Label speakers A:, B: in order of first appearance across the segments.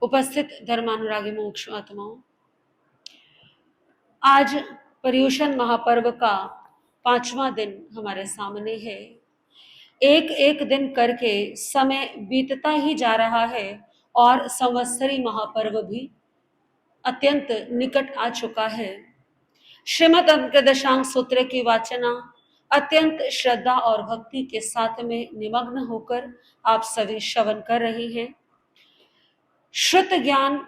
A: उपस्थित धर्मानुरागी मोक्ष आत्माओं, आज पर्युषण महापर्व का 5वां दिन हमारे सामने है। एक एक दिन करके समय बीतता ही जा रहा है और संवत्सरी महापर्व भी अत्यंत निकट आ चुका है। श्रीमद् अंकदशांग सूत्र की वाचना अत्यंत श्रद्धा और भक्ति के साथ में निमग्न होकर आप सभी श्रवण कर रही हैं। श्रुत ज्ञान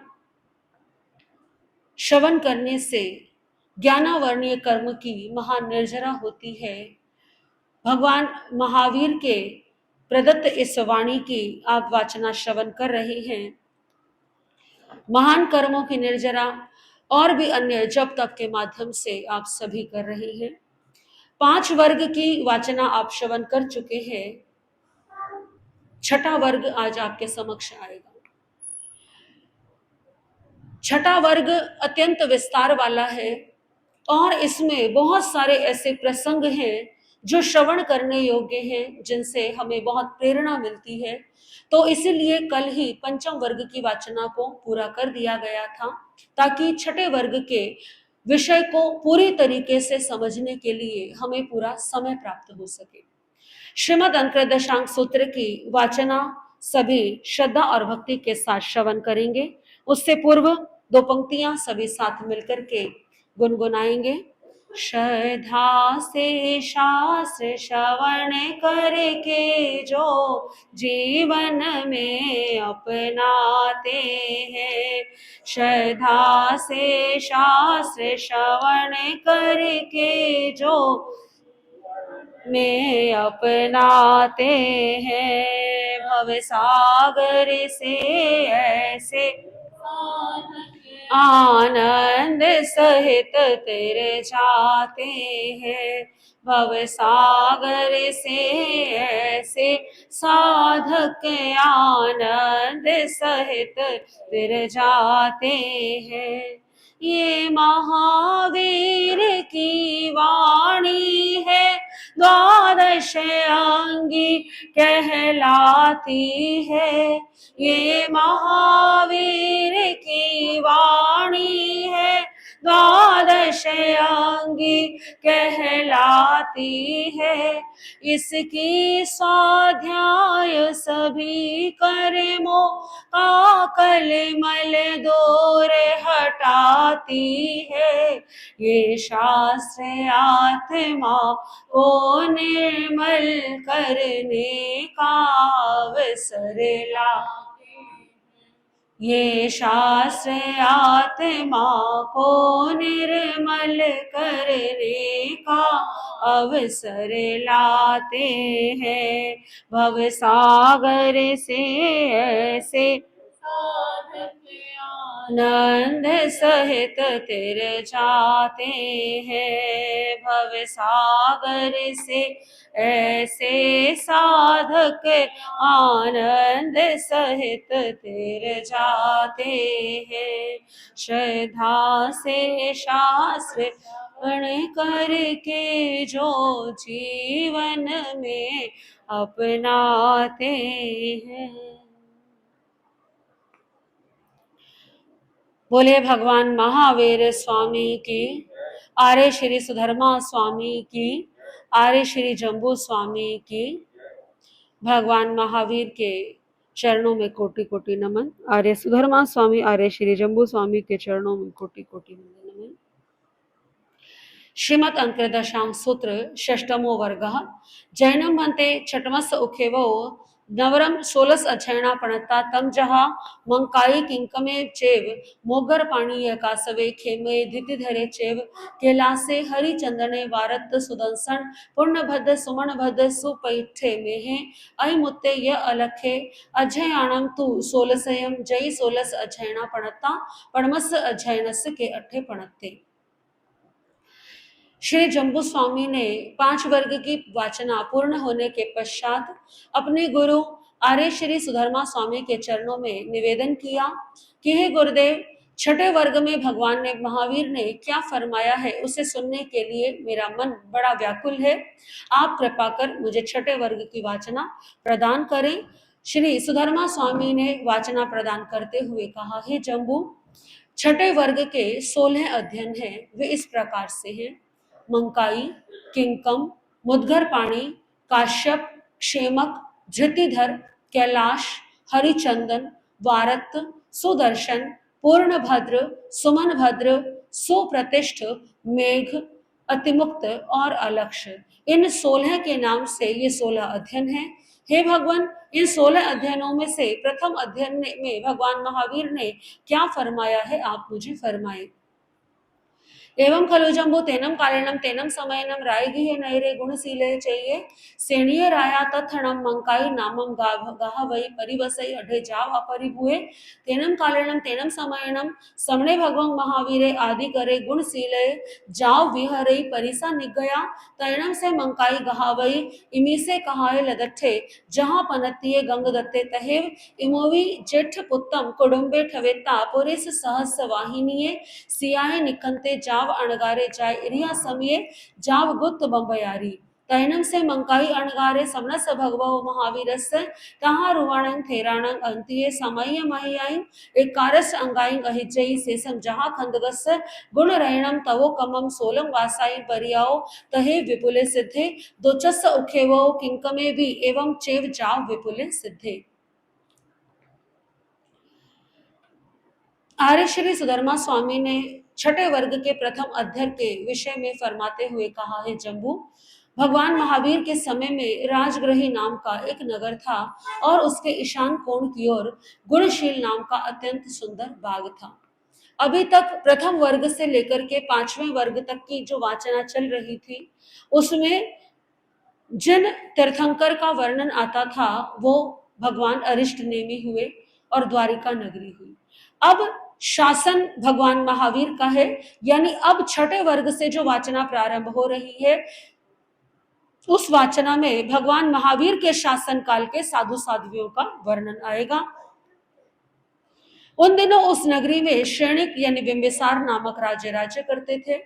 A: श्रवण करने से ज्ञानावर्णीय कर्म की महान निर्जरा होती है। भगवान महावीर के प्रदत्त इस वाणी की आप वाचना श्रवण कर रहे हैं। महान कर्मों की निर्जरा और भी अन्य जप तप के माध्यम से आप सभी कर रहे हैं। 5 वर्ग की वाचना आप श्रवण कर चुके हैं। 6ठा वर्ग आज आपके समक्ष आएगा। 6ठा वर्ग अत्यंत विस्तार वाला है और इसमें बहुत सारे ऐसे प्रसंग हैं जो श्रवण करने योग्य हैं, जिनसे हमें बहुत प्रेरणा मिलती है। तो इसीलिए कल ही पंचम वर्ग की वाचना को पूरा कर दिया गया था, ताकि 6ठे वर्ग के विषय को पूरी तरीके से समझने के लिए हमें पूरा समय प्राप्त हो सके। श्रीमद् अंकदशांग सूत्र की वाचना सभी श्रद्धा और भक्ति के साथ श्रवण करेंगे। उससे पूर्व 2 पंक्तियां सभी साथ मिलकर के गुनगुनाएंगे। श्रद्धा से शास्त्र श्रवण करके जो जीवन में अपनाते हैं, श्रद्धा से शास्त्र श्रवण करके जो में अपनाते हैं, भव सागर से ऐसे आनंद सहित तर जाते हैं, भव सागर से ऐसे साधक आनंद सहित तर जाते हैं। ये महावीर की वाणी है, द्वादश अंगी कहलाती है। ये महावीर की वाणी है, द्वादश अंगी कहलाती है। इसकी स्वाध्याय सभी कर्मों का कलमल दूर हटाती है। ये शास्त्र आत्मा को निर्मल करने का अवसर लाते। ये शास्त्र आत्मा को निर्मल करने का अवसर लाते हैं, भव सागर से ऐसे आनंद सहित तर जाते हैं, भव सागर से ऐसे साधक आनंद सहित तर जाते हैं। श्रद्धा से शास्त्र श्रवण करके जो जीवन में अपनाते हैं। बोले भगवान महावीर स्वामी की, आर्य श्री सुधर्मा स्वामी की, आर्य श्री जम्बू स्वामी की। भगवान महावीर के चरणों में कोटि कोटि नमन। आर्य सुधर्मा स्वामी, आर्य श्री जम्बू स्वामी के चरणों में कोटि कोटि नमन। श्रीमद् अंकदशांग सूत्र षष्टमो वर्गः जैनम भन्ते छठमस् उखेवो नवरम 16 अध्ययना पणता तम जहा मंकाई किंकमे चेव मोगर पाणी कासवे खेमे धिति धरे चेव कैलासे हरि चंदने वारत सुदंसन पूर्ण भद्र सुमन भद्र सुपैठे मेहे अय मुत्ते य अलखे अध्ययनम तु 16 जय 16 अध्ययना पणता पणमस अध्ययनस के अट्ठे पणत्ते। श्री जम्बू स्वामी ने 5 वर्ग की वाचना पूर्ण होने के पश्चात अपने गुरु आर्य श्री सुधर्मा स्वामी के चरणों में निवेदन किया कि हे गुरुदेव, 6ठे वर्ग में भगवान ने महावीर ने क्या फरमाया है उसे सुनने के लिए मेरा मन बड़ा व्याकुल है। आप कृपा कर मुझे 6ठे वर्ग की वाचना प्रदान करें। श्री सुधर्मा स्वामी ने वाचना प्रदान करते हुए कहा, हे जम्बू, छठे वर्ग के 16 अध्ययन हैं, वे इस प्रकार से हैं: मंकाई, किंकम, मुद्गर पाणी, काश्यप, क्षेमक, धृतिधर, कैलाश, हरिचंदन, वारत, सुदर्शन, पूर्णभद्र, सुमनभद्र, सुप्रतिष्ठ, मेघ, अतिमुक्त और अलक्ष्य। इन 16 के नाम से ये 16 अध्ययन हैं। हे भगवान, इन 16 अध्ययनों में से प्रथम अध्ययन में भगवान महावीर ने क्या फरमाया है, आप मुझे फरमाए। एवं खलु जम्बो तेनम कालेनम तेनम समयनम रायगिहे नैरे गुणशीले चाहिए सेणीय राया तत्थणम मंकाई नामम गाह वही परिवसई अढे जाव अपरिभुए तेनम कालेनम तेनम समयनम समणे भगवं महावीरे आदि करे गुणशीले जाव विहरई परिसा निगया तैणम से मंकाई गहावई इमी से कहाए लदठे जहां पनतिये गंग दत्ते तहेव इमोवी जेठ पुत्तम कुडुम्बे ठवेता पुरिस सहस वाहिनीये सियाए निकंते जाव अणगारे जाय इरिया समिये जाव गुप्त बंबयारी तैनम से मंकाई अणगारे समनस भगवो महावीरस्य तहा रुवाणं थेराणं अंतिये समय्य महियाई एक कारस अंगाई अहिजई सेसम जहा खंदगस्य गुण रैणम तवो कमम सोलम वासाई परियाओ तहे विपुले सिद्धे दोचस उखेवो किंकमे भी एवं चेव जाव विपुले सिद्धे। आर्य श्री सुधर्मा स्वामी ने छठे वर्ग के प्रथम अध्ययन के विषय में फरमाते हुए कहा है, जम्बू, भगवान महावीर के समय में राजगृही नाम का एक नगर था और उसके ईशान कोण की ओर गुणशील नाम का अत्यंत सुंदर बाग था। अभी तक प्रथम वर्ग से लेकर के 5वें वर्ग तक की जो वाचना चल रही थी उसमें जिन तीर्थंकर का वर्णन आता था वो भगवान अरिष्ट नेमी हुए और द्वारिका नगरी हुई। अब शासन भगवान महावीर का है, यानी अब छठे वर्ग से जो वाचना प्रारंभ हो रही है उस वाचना में भगवान महावीर के शासन काल के साधु साध्वियों का वर्णन आएगा। उन दिनों उस नगरी में श्रेणिक यानी बिंबिसार नामक राज्य करते थे।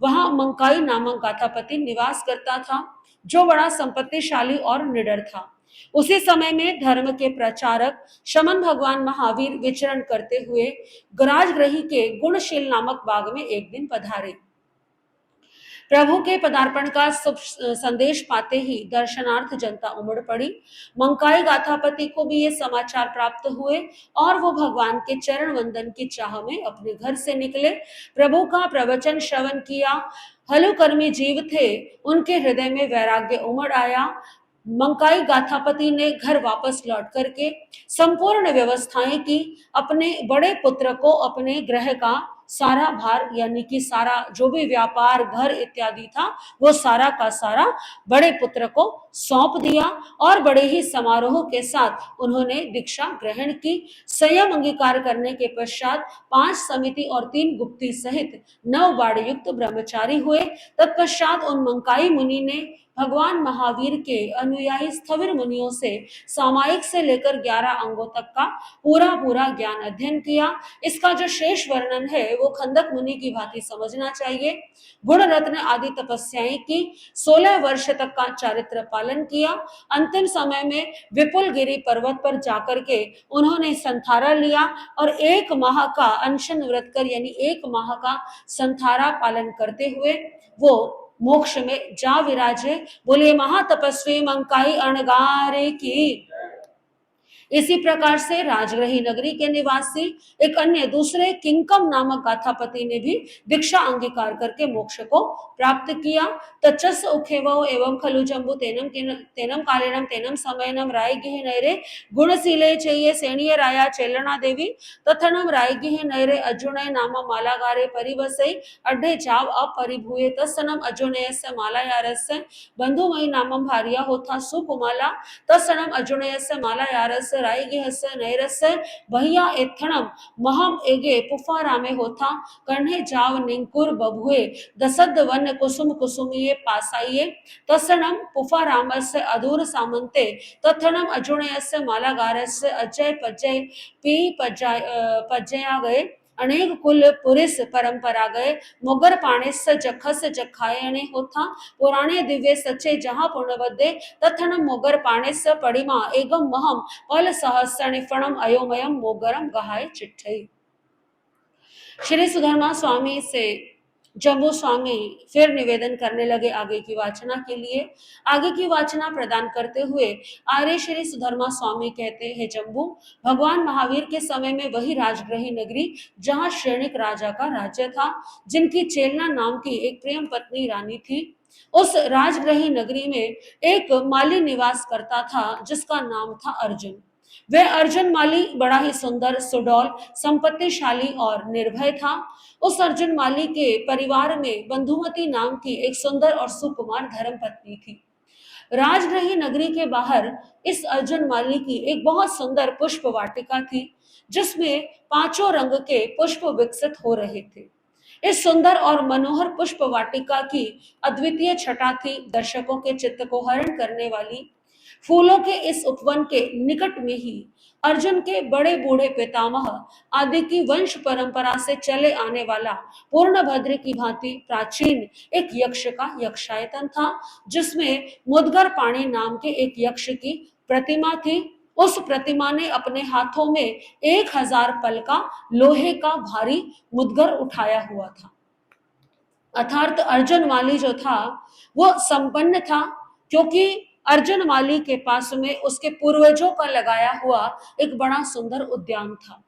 A: वहां मंकाई नामक गाथापति निवास करता था जो बड़ा संपत्तिशाली और निडर था। उसी समय में धर्म के प्रचारक शमन भगवान महावीर विचरण करते हुए राजगृही के गुणशील नामक बाग में एक दिन पधारे। प्रभु के पदार्पण का संदेश पाते ही दर्शनार्थ जनता उमड़ पड़ी। मंकाई गाथापति को भी ये समाचार प्राप्त हुए और वो भगवान के चरण वंदन की चाह में अपने घर से निकले। प्रभु का प्रवचन श्रवण किया। हलुकर्मी जीव थे, उनके हृदय में वैराग्य उमड़ आया। मंकाई गाथापति ने घर वापस लौट करके संपूर्ण व्यवस्थाएं की। अपने बड़े पुत्र को अपने ग्रह का सारा भार यानी कि सारा जो भी व्यापार घर इत्यादि था वो सारा का सारा बड़े पुत्र को सौंप दिया और बड़े ही समारोह के साथ उन्होंने दीक्षा ग्रहण की। संयम अंगीकार करने के पश्चात 5 समिति और 3 गुप्ती सहित 9 बाड़ युक्त ब्रह्मचारी हुए। तत्पश्चात उन मंकाई मुनि ने भगवान महावीर के अनुयायी स्थविर मुनियों से सामायिक से लेकर 11 अंगों तक का पूरा ज्ञान अध्ययन किया। इसका जो शेष वर्णन है वो खंदक मुनि की भांति समझना चाहिए। गुण रत्न आदि तपस्याएं की, 16 वर्ष तक का चारित्र पालन किया। अंतिम समय में विपुल गिरी पर्वत पर जाकर के उन्होंने संथारा लिया और 1 माह का अनशन व्रत कर यानी 1 माह का संथारा पालन करते हुए वो मोक्ष में जा विराजे। बोले महातपस्वी मंकाई अणगारे की। इसी प्रकार से राजगृही नगरी के निवासी एक अन्य दूसरे किंकम नामक गाथापति ने भी दीक्षा अंगीकार करके मोक्ष को प्राप्त किया। तच्चस उखेवो एवं खलु जम्बु तेनम कालेनम तेनम समयनम रायगिह नैरे गुणशीले चाहिए सेणीय राया चेलना देवी तथनम रायगिह नैरे अजुनय नाम मालागारे परिवसई अड्ढे जाव अपरिभूये तत्सनम अजुनयस्य मालायारस्य बंधुमयी नामम भार्या होता सुकुमाला तत्सनम अजुनयस्य मालायारस्य रायगिहस्य नैरस्य भैया एत्थणम महम एगे पुफारामे होता कर्णे जाव निंकुर बभुए दसद वन कुसुम कुसुमिये पासाइये तत्सनम पुफारामस्य अधूर सामंते तत्थणम अजुणयस्य मालागारस्य अजय पजय पी पजया गए अनेक कुल पुरिस परंपरा गए, मुगर पाणिस जखस जखायणे होथा, पुराणे दिव्य सच्चे जहां पुण्यवदे, तथन मोगर पाणिस पड़िमा एगम महम पल सहस्र फणम अयोमयम मोगरम गहाय चिट्ठई। श्री सुधर्मा स्वामी से जम्बू स्वामी फिर निवेदन करने लगे आगे की वाचना के लिए। आगे की वाचना प्रदान करते हुए आर्य श्री सुधर्मा स्वामी कहते हैं, जम्बू, भगवान महावीर के समय में वही राजग्रही नगरी जहां श्रेणिक राजा का राज्य था, जिनकी चेलना नाम की एक प्रेम पत्नी रानी थी, उस राजग्रही नगरी में एक माली निवास करता था जिसका नाम था अर्जुन। वह अर्जुन माली बड़ा ही सुंदर, सुडौल, संपत्तिशाली और निर्भय था। उस अर्जुन माली के परिवार में बंधुमती नाम की एक सुंदर और सुकुमार धर्मपत्नी थी। राजगृही नगरी के बाहर इस अर्जुन माली की एक बहुत सुंदर पुष्प वाटिका थी, जिसमें पांचों रंग के पुष्प विकसित हो रहे थे। इस सुंदर और मनोहर पुष्प वाटिका की अद्वितीय छटा थी दर्शकों के चित्त को हरण करने वाली। फूलों के इस उपवन के निकट में ही अर्जुन के बड़े बूढ़े पितामह आदि की वंश परंपरा से चले आने वाला पूर्णभद्र की भांति प्राचीन एक यक्ष का यक्षायतन था, जिसमें मुदगर पाणी नाम के एक यक्ष की प्रतिमा थी। उस प्रतिमा ने अपने हाथों में 1000 पल का लोहे का भारी मुदगर उठाया हुआ था। अर्थात अर्जुन माली जो था वो संपन्न था, क्योंकि अर्जुन माली के पास में उसके पूर्वजों का लगाया हुआ एक बड़ा सुंदर उद्यान था।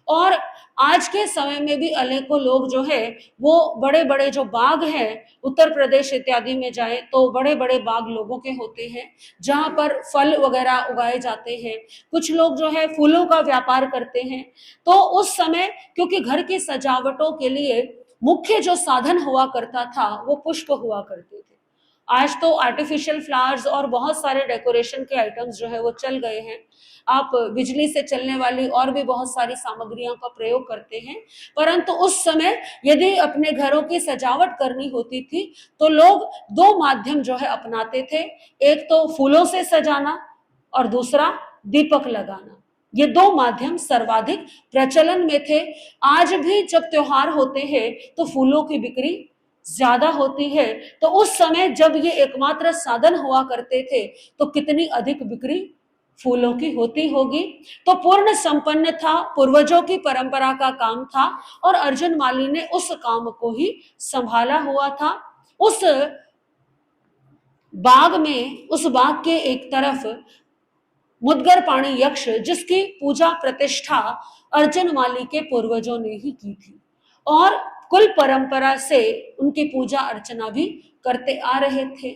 A: और आज के समय में भी अनेकों लोग जो है वो बड़े बड़े जो बाग हैं, उत्तर प्रदेश इत्यादि में जाए तो बड़े बड़े बाग लोगों के होते हैं, जहां पर फल वगैरह उगाए जाते हैं। कुछ लोग जो है फूलों का व्यापार करते हैं। तो उस समय क्योंकि घर की सजावटों के लिए मुख्य जो साधन हुआ करता था वो पुष्प हुआ करते थे। आज तो आर्टिफिशियल फ्लावर्स और बहुत सारे डेकोरेशन के आइटम्स जो है वो चल गए हैं। आप बिजली से चलने वाली और भी बहुत सारी सामग्रियों का प्रयोग करते हैं, परंतु उस समय यदि अपने घरों की सजावट करनी होती थी तो लोग दो माध्यम जो है अपनाते थे, एक तो फूलों से सजाना और दूसरा दीपक लगाना। ये दो माध्यम सर्वाधिक प्रचलन में थे। आज भी जब त्योहार होते हैं तो फूलों की बिक्री ज्यादा होती है, तो उस समय जब ये एकमात्र साधन हुआ करते थे तो कितनी अधिक बिक्री फूलों की होती होगी। तो पूर्ण संपन्न था, पूर्वजों की परंपरा का काम था और अर्जुन माली ने उस काम को ही संभाला हुआ था। उस बाग के एक तरफ मुदगर पाणी यक्ष, जिसकी पूजा प्रतिष्ठा अर्जुन माली के पूर्वजों ने ही की थी और कुल परंपरा से उनकी पूजा अर्चना भी करते आ रहे थे।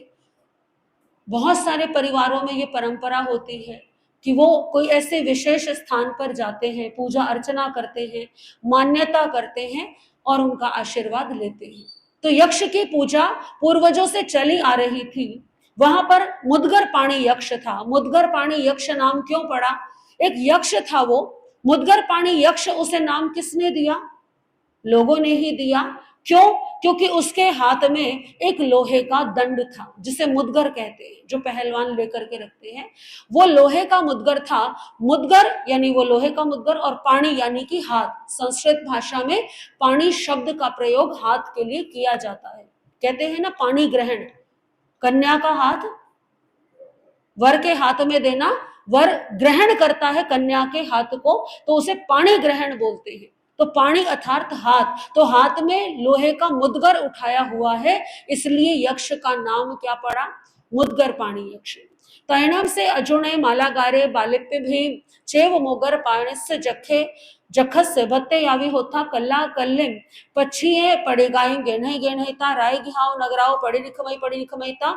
A: बहुत सारे परिवारों में ये परंपरा होती है कि वो कोई ऐसे विशेष स्थान पर जाते हैं, पूजा अर्चना करते हैं, मान्यता करते हैं और उनका आशीर्वाद लेते हैं। तो यक्ष की पूजा पूर्वजों से चली आ रही थी। वहां पर मुदगर पाणी यक्ष था। मुदगर पाणी यक्ष नाम क्यों पड़ा? एक यक्ष था वो, मुदगर पाणी यक्ष, उसे नाम किसने दिया? लोगों ने ही दिया। क्यों? क्योंकि उसके हाथ में एक लोहे का दंड था, जिसे मुदगर कहते हैं, जो पहलवान लेकर के रखते हैं, वो लोहे का मुदगर था। मुदगर यानी वो लोहे का मुदगर, और पाणी यानी कि हाथ। संस्कृत भाषा में पाणी शब्द का प्रयोग हाथ के लिए किया जाता है। कहते हैं ना पाणी ग्रहण, कन्या का हाथ वर के हाथ में देना, वर ग्रहण करता है कन्या के हाथ को, तो उसे पाणी ग्रहण बोलते हैं। तो पाणी अर्थात हाथ, तो हाथ में लोहे का मुदगर उठाया हुआ है, इसलिए यक्ष का नाम क्या पड़ा? मुदगर पाणी यक्ष। तैणम से अजुणे मालागारे बालिप्य भी चेव मोगर पाणिस्य जखे जखस भत्ते यावी होता कल्ला कल्लिम पछिए पड़ेगाई गेणे गेणेता राय घिहाव नगराव पड़ी निखमईता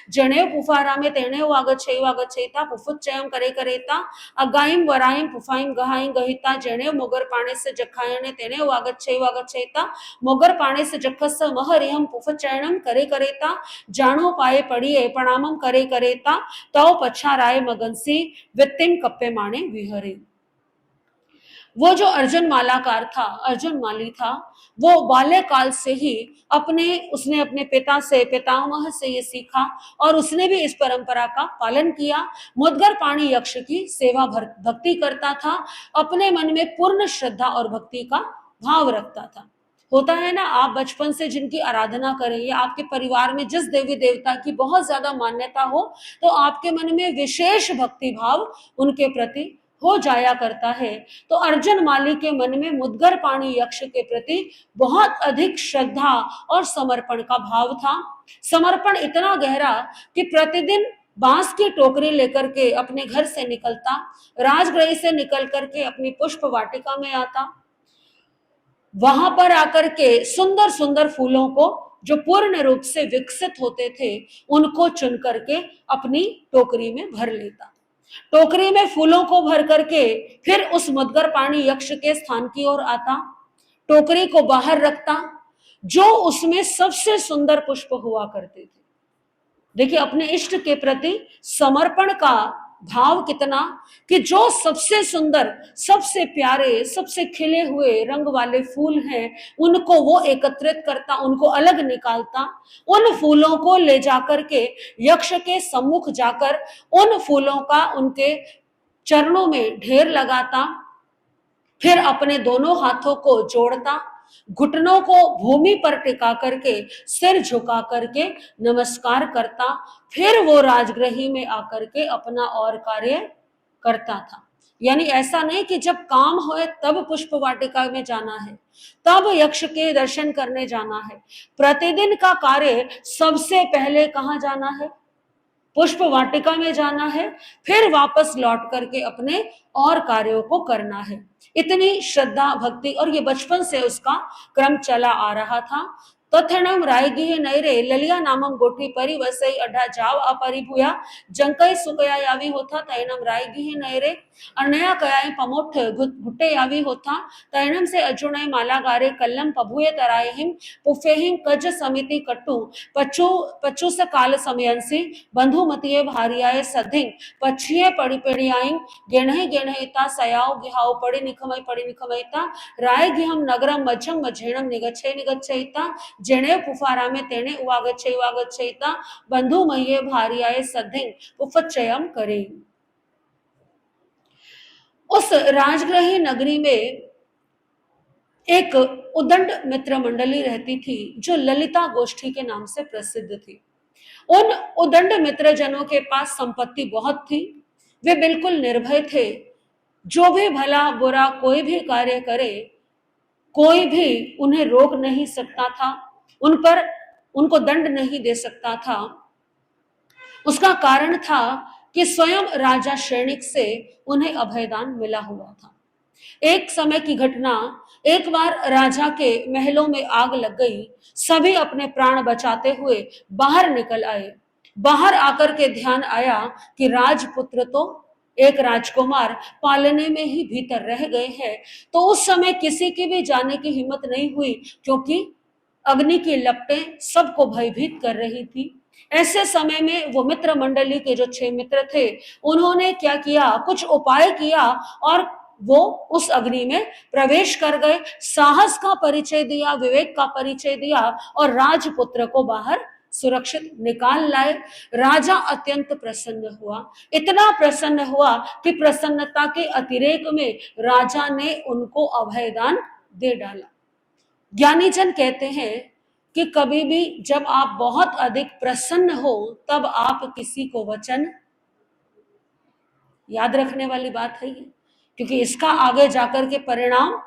A: जनेव पुफारा में तेणेव वागच्छेता पुफुच्चयम करे करेता अगाइम वराइम पुफाइम गहाइम गहिता जनेव मोगर पाणे से जखायने तेणेव वागच्छेता मोगर पाणे से जखस महरिहम पुफुच्चयनम करे करेता जानो पाए पड़िए प्रणामम करे करेता तव पछा राय मगनसी वित्तिम कप्पे माणे विहरे। वो जो अर्जुन मालाकार था, अर्जुन माली था, वो बाल्यकाल से ही उसने अपने पिता से, पितामह से ये सीखा और उसने भी इस परंपरा का पालन किया। मुदगर पाणी यक्ष की सेवा भक्ति करता था, अपने मन में पूर्ण श्रद्धा और भक्ति का भाव रखता था। होता है ना, आप बचपन से जिनकी आराधना करें या आपके परिवार में जिस देवी देवता की बहुत ज्यादा मान्यता हो, तो आपके मन में विशेष भक्ति भाव उनके प्रति हो जाया करता है। तो अर्जुन माली के मन में मुद्गर पाणी यक्ष के प्रति बहुत अधिक श्रद्धा और समर्पण का भाव था। समर्पण इतना गहरा कि प्रतिदिन बांस की टोकरी लेकर के अपने घर से निकलता, राजगृह से निकल करके अपनी पुष्प वाटिका में आता, वहां पर आकर के सुंदर सुंदर फूलों को जो पूर्ण रूप से विकसित होते थे उनको चुन करके अपनी टोकरी में भर लेता। टोकरी में फूलों को भर करके फिर उस मुद्गर पाणी यक्ष के स्थान की ओर आता, टोकरी को बाहर रखता, जो उसमें सबसे सुंदर पुष्प हुआ करते थे। देखिए अपने इष्ट के प्रति समर्पण का भाव कितना, कि जो सबसे सुंदर, सबसे प्यारे, सबसे खिले हुए रंग वाले फूल हैं उनको वो एकत्रित करता, उनको अलग निकालता, उन फूलों को ले जाकर के यक्ष के सम्मुख जाकर उन फूलों का उनके चरणों में ढेर लगाता, फिर अपने दोनों हाथों को जोड़ता, घुटनों को भूमि पर टिका करके सिर झुका करके नमस्कार करता, फिर वो राजगृह में आकर के अपना और कार्य करता था। यानी ऐसा नहीं कि जब काम होए तब पुष्प वाटिका में जाना है, तब यक्ष के दर्शन करने जाना है। प्रतिदिन का कार्य सबसे पहले कहाँ जाना है? पुष्प वाटिका में जाना है, फिर वापस लौट करके अपने और कार्यों को करना है। इतनी श्रद्धा भक्ति, और ये बचपन से उसका क्रम चला आ रहा था। तथेणम रायगिह नैरे ललिया नामम गोठी परि वसई अड्ढा जाव अपरिभूया जंकई सुकया यावी होता तैनम रायगिह नैरे अनया कयाय पमोठ घुट्टे यावी होता तैनम से अजुणय माला गारे कल्लम पभुए तरायहिम पुफेहिम कज समिति कट्टू पच्चू पच्चू से काल समयंसी बंधु मतिये भारियाए सधिंग पछिए पड़ी पेड़ियाई गेणहि गेणहिता सयाव गिहाव पड़ी निखमयता राय गिहम नगरम मज्जम मझेणम निगच्छयिता जेणे पुफारा में तेणे उवागच्छयिता बंधु मये भारियाए सधिंग पुफच्चयम करे। उस राजगृह नगरी में एक उदंड मित्र मंडली रहती थी जो ललिता गोष्ठी के नाम से प्रसिद्ध थी। उन उदंड मित्र जनों के पास संपत्ति बहुत थी, वे बिल्कुल निर्भय थे। जो भी भला बुरा कोई भी कार्य करे, कोई भी उन्हें रोक नहीं सकता था, उन पर उनको दंड नहीं दे सकता था। उसका कारण था कि स्वयं राजा श्रेणिक से उन्हें अभयदान मिला हुआ था। एक समय की घटना, एक बार राजा के महलों में आग लग गई, सभी अपने प्राण बचाते हुए बाहर निकल आए। बाहर आकर के ध्यान आया कि राजपुत्र तो एक राजकुमार पालने में ही भीतर रह गए हैं। तो उस समय किसी की भी जाने की हिम्मत नहीं हुई, क्योंकि अग्नि की लपटें सबको भयभीत कर रही थी। ऐसे समय में वो मित्र मंडली के जो 6 मित्र थे, उन्होंने क्या किया, कुछ उपाय किया और वो उस अग्नि में प्रवेश कर गए, साहस का परिचय दिया, विवेक का परिचय दिया और राजपुत्र को बाहर सुरक्षित निकाल लाए। राजा अत्यंत प्रसन्न हुआ, इतना प्रसन्न हुआ कि प्रसन्नता के अतिरेक में राजा ने उनको अभयदान दे डाला। ज्ञानी जन कहते हैं कि कभी भी जब आप बहुत अधिक प्रसन्न हो तब आप किसी को वचन, याद रखने वाली बात है ये, क्योंकि इसका आगे जाकर के परिणाम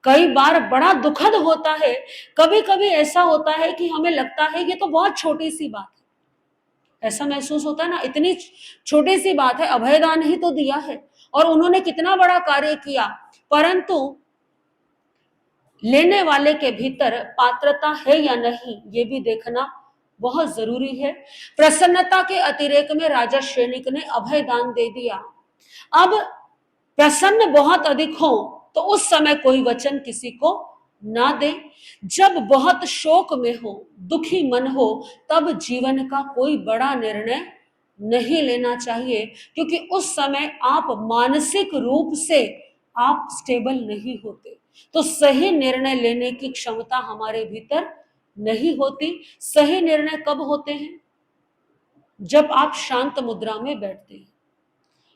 A: कई बार बड़ा दुखद होता है। कभी कभी ऐसा होता है कि हमें लगता है ये तो बहुत छोटी सी बात है, ऐसा महसूस होता है ना, इतनी छोटी सी बात है, अभयदान ही तो दिया है और उन्होंने कितना बड़ा कार्य किया, परंतु लेने वाले के भीतर पात्रता है या नहीं ये भी देखना बहुत जरूरी है। प्रसन्नता के अतिरेक में राजा श्रेणिक ने अभय दान दे दिया। अब प्रसन्न बहुत अधिक हो तो उस समय कोई वचन किसी को ना दे। जब बहुत शोक में हो, दुखी मन हो, तब जीवन का कोई बड़ा निर्णय नहीं लेना चाहिए, क्योंकि उस समय आप मानसिक रूप से आप स्टेबल नहीं होते, तो सही निर्णय लेने की क्षमता हमारे भीतर नहीं होती। सही निर्णय कब होते हैं? जब आप शांत मुद्रा में बैठते हैं,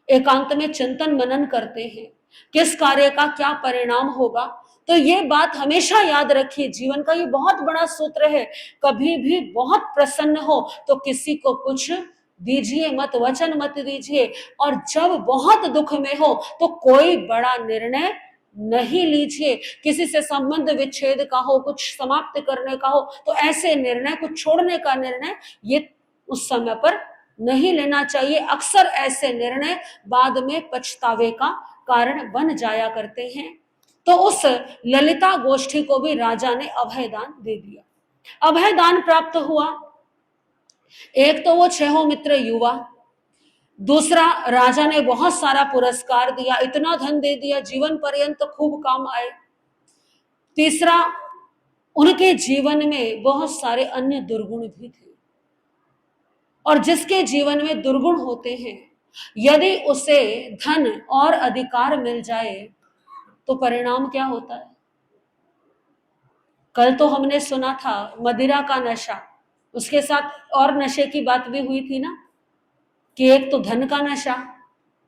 A: एकांत में चिंतन मनन करते हैं, किस कार्य का क्या परिणाम होगा, तो ये बात हमेशा याद रखिए, जीवन का ये बहुत बड़ा सूत्र है। कभी भी बहुत प्रसन्न हो तो किसी को कुछ दीजिए मत, वचन मत दीजिए, और जब बहुत दुख में हो तो कोई बड़ा निर्णय नहीं लीजिए। किसी से संबंध विच्छेद का हो, कुछ समाप्त करने का हो, तो ऐसे निर्णय, कुछ छोड़ने का निर्णय, ये उस समय पर नहीं लेना चाहिए। अक्सर ऐसे निर्णय बाद में पछतावे का कारण बन जाया करते हैं। तो उस ललिता गोष्ठी को भी राजा ने अभयदान दे दिया। अभयदान प्राप्त हुआ। एक तो वो छहों मित्र युवा, दूसरा राजा ने बहुत सारा पुरस्कार दिया, इतना धन दे दिया जीवन पर्यंत खूब काम आए। तीसरा, उनके जीवन में बहुत सारे अन्य दुर्गुण भी थे, और जिसके जीवन में दुर्गुण होते हैं, यदि उसे धन और अधिकार मिल जाए तो परिणाम क्या होता है? कल तो हमने सुना था मदिरा का नशा, उसके साथ और नशे की बात भी हुई थी ना, कि एक तो धन का नशा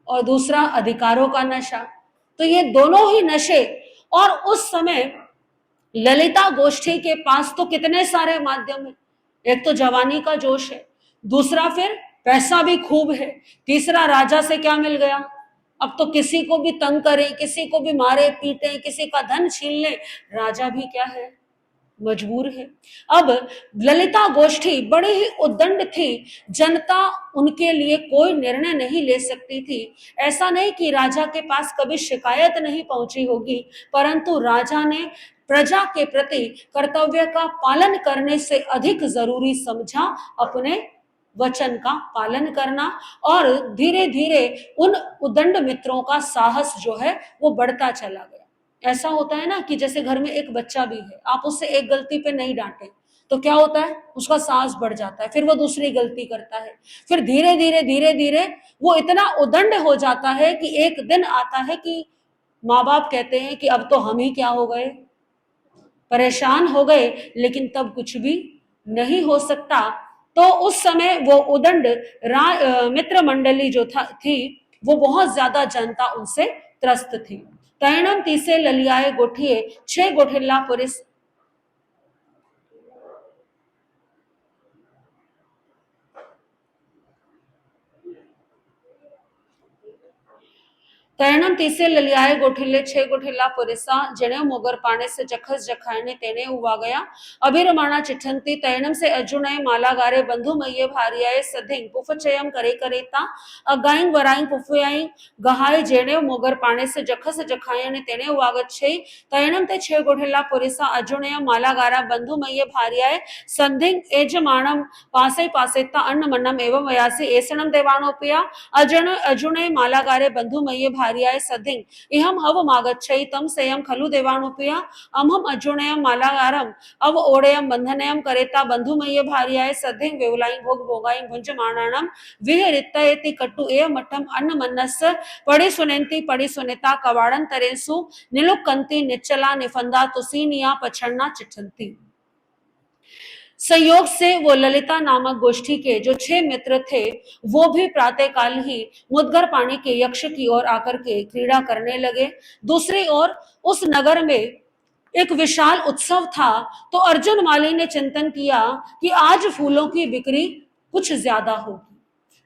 A: और दूसरा अधिकारों का नशा। तो ये दोनों ही नशे, और उस समय ललिता गोष्ठी के पास तो कितने सारे माध्यम है। एक तो जवानी का जोश है, दूसरा फिर पैसा भी खूब है, तीसरा राजा से क्या मिल गया, अब तो किसी को भी तंग करें, किसी को भी मारे पीटे, किसी का धन छीन ले, राजा भी क्या है, मजबूर है। अब ललिता गोष्ठी बड़ी ही उद्दंड थी, जनता उनके लिए कोई निर्णय नहीं ले सकती थी। ऐसा नहीं कि राजा के पास कभी शिकायत नहीं पहुंची होगी, परंतु राजा ने प्रजा के प्रति कर्तव्य का पालन करने से अधिक जरूरी समझा अपने वचन का पालन करना। और धीरे धीरे उन उद्दंड मित्रों का साहस जो है वो बढ़ता चला गया। ऐसा होता है ना कि जैसे घर में एक बच्चा भी है, आप उससे एक गलती पे नहीं डांटे तो क्या होता है, उसका साहस बढ़ जाता है, फिर वो दूसरी गलती करता है, फिर धीरे धीरे वो इतना उदंड हो जाता है कि एक दिन आता है कि माँ बाप कहते हैं कि अब तो हम ही क्या हो गए, परेशान हो गए, लेकिन तब कुछ भी नहीं हो सकता। तो उस समय वो उदंड मित्र मंडली जो थी, वो बहुत ज्यादा जनता उनसे त्रस्त थी। तैणम तीसे ललियाए गोठिए छे गोठिल्ला पुरिस तैणम तीसे ललियाए गोठिल्ले छे गोठिल्ला पुरिसा जने मोगर पाने से जखस जखाने तेने उवा गया अभिरमाणा चिठंती तैणम से अर्जुनय मालागारे बंधु मये भारियाए सधिंग पुफचयम करे करेता अगाइंग वराइंग पुफयाइंग गहाय जेने मोगर पाने से जखस जखाने तेने उवागत छे तैणम ते छे गोठिल्ला पुरिसा अर्जुनय मालागारा बंधु मये भारियाए संधिंग एजमाणम पासे पासेता अन्न मन्नम एवं वयासी एसणम देवाणोपया अर्जुनय मालागारे बंधु मये भार्याय सधिंग इहम हव मागच्छै तम सेयम खलु देवानुपया अमहम अर्जुनयम मालागारम अव ओडयम बंधनयम करेता बंधुमय्य भार्याय सधिंग वेवलाइ भोग भोगाइ भुंजमाणानम विहरित्तयति कट्टु एव मठम अन्न मन्नस पड़ी सुनेता कवाड़न तरेसु निलुकंती निच्चला निफंदा तुसीनिया पछन्ना चिठंती। संयोग से वो ललिता नामक गोष्ठी के जो 6 मित्र थे, वो भी प्रातःकाल ही मुदगर पानी के यक्ष की ओर आकर के क्रीड़ा करने लगे। दूसरी ओर उस नगर में एक विशाल उत्सव था, तो अर्जुन माली ने चिंतन किया कि आज फूलों की बिक्री कुछ ज्यादा होगी,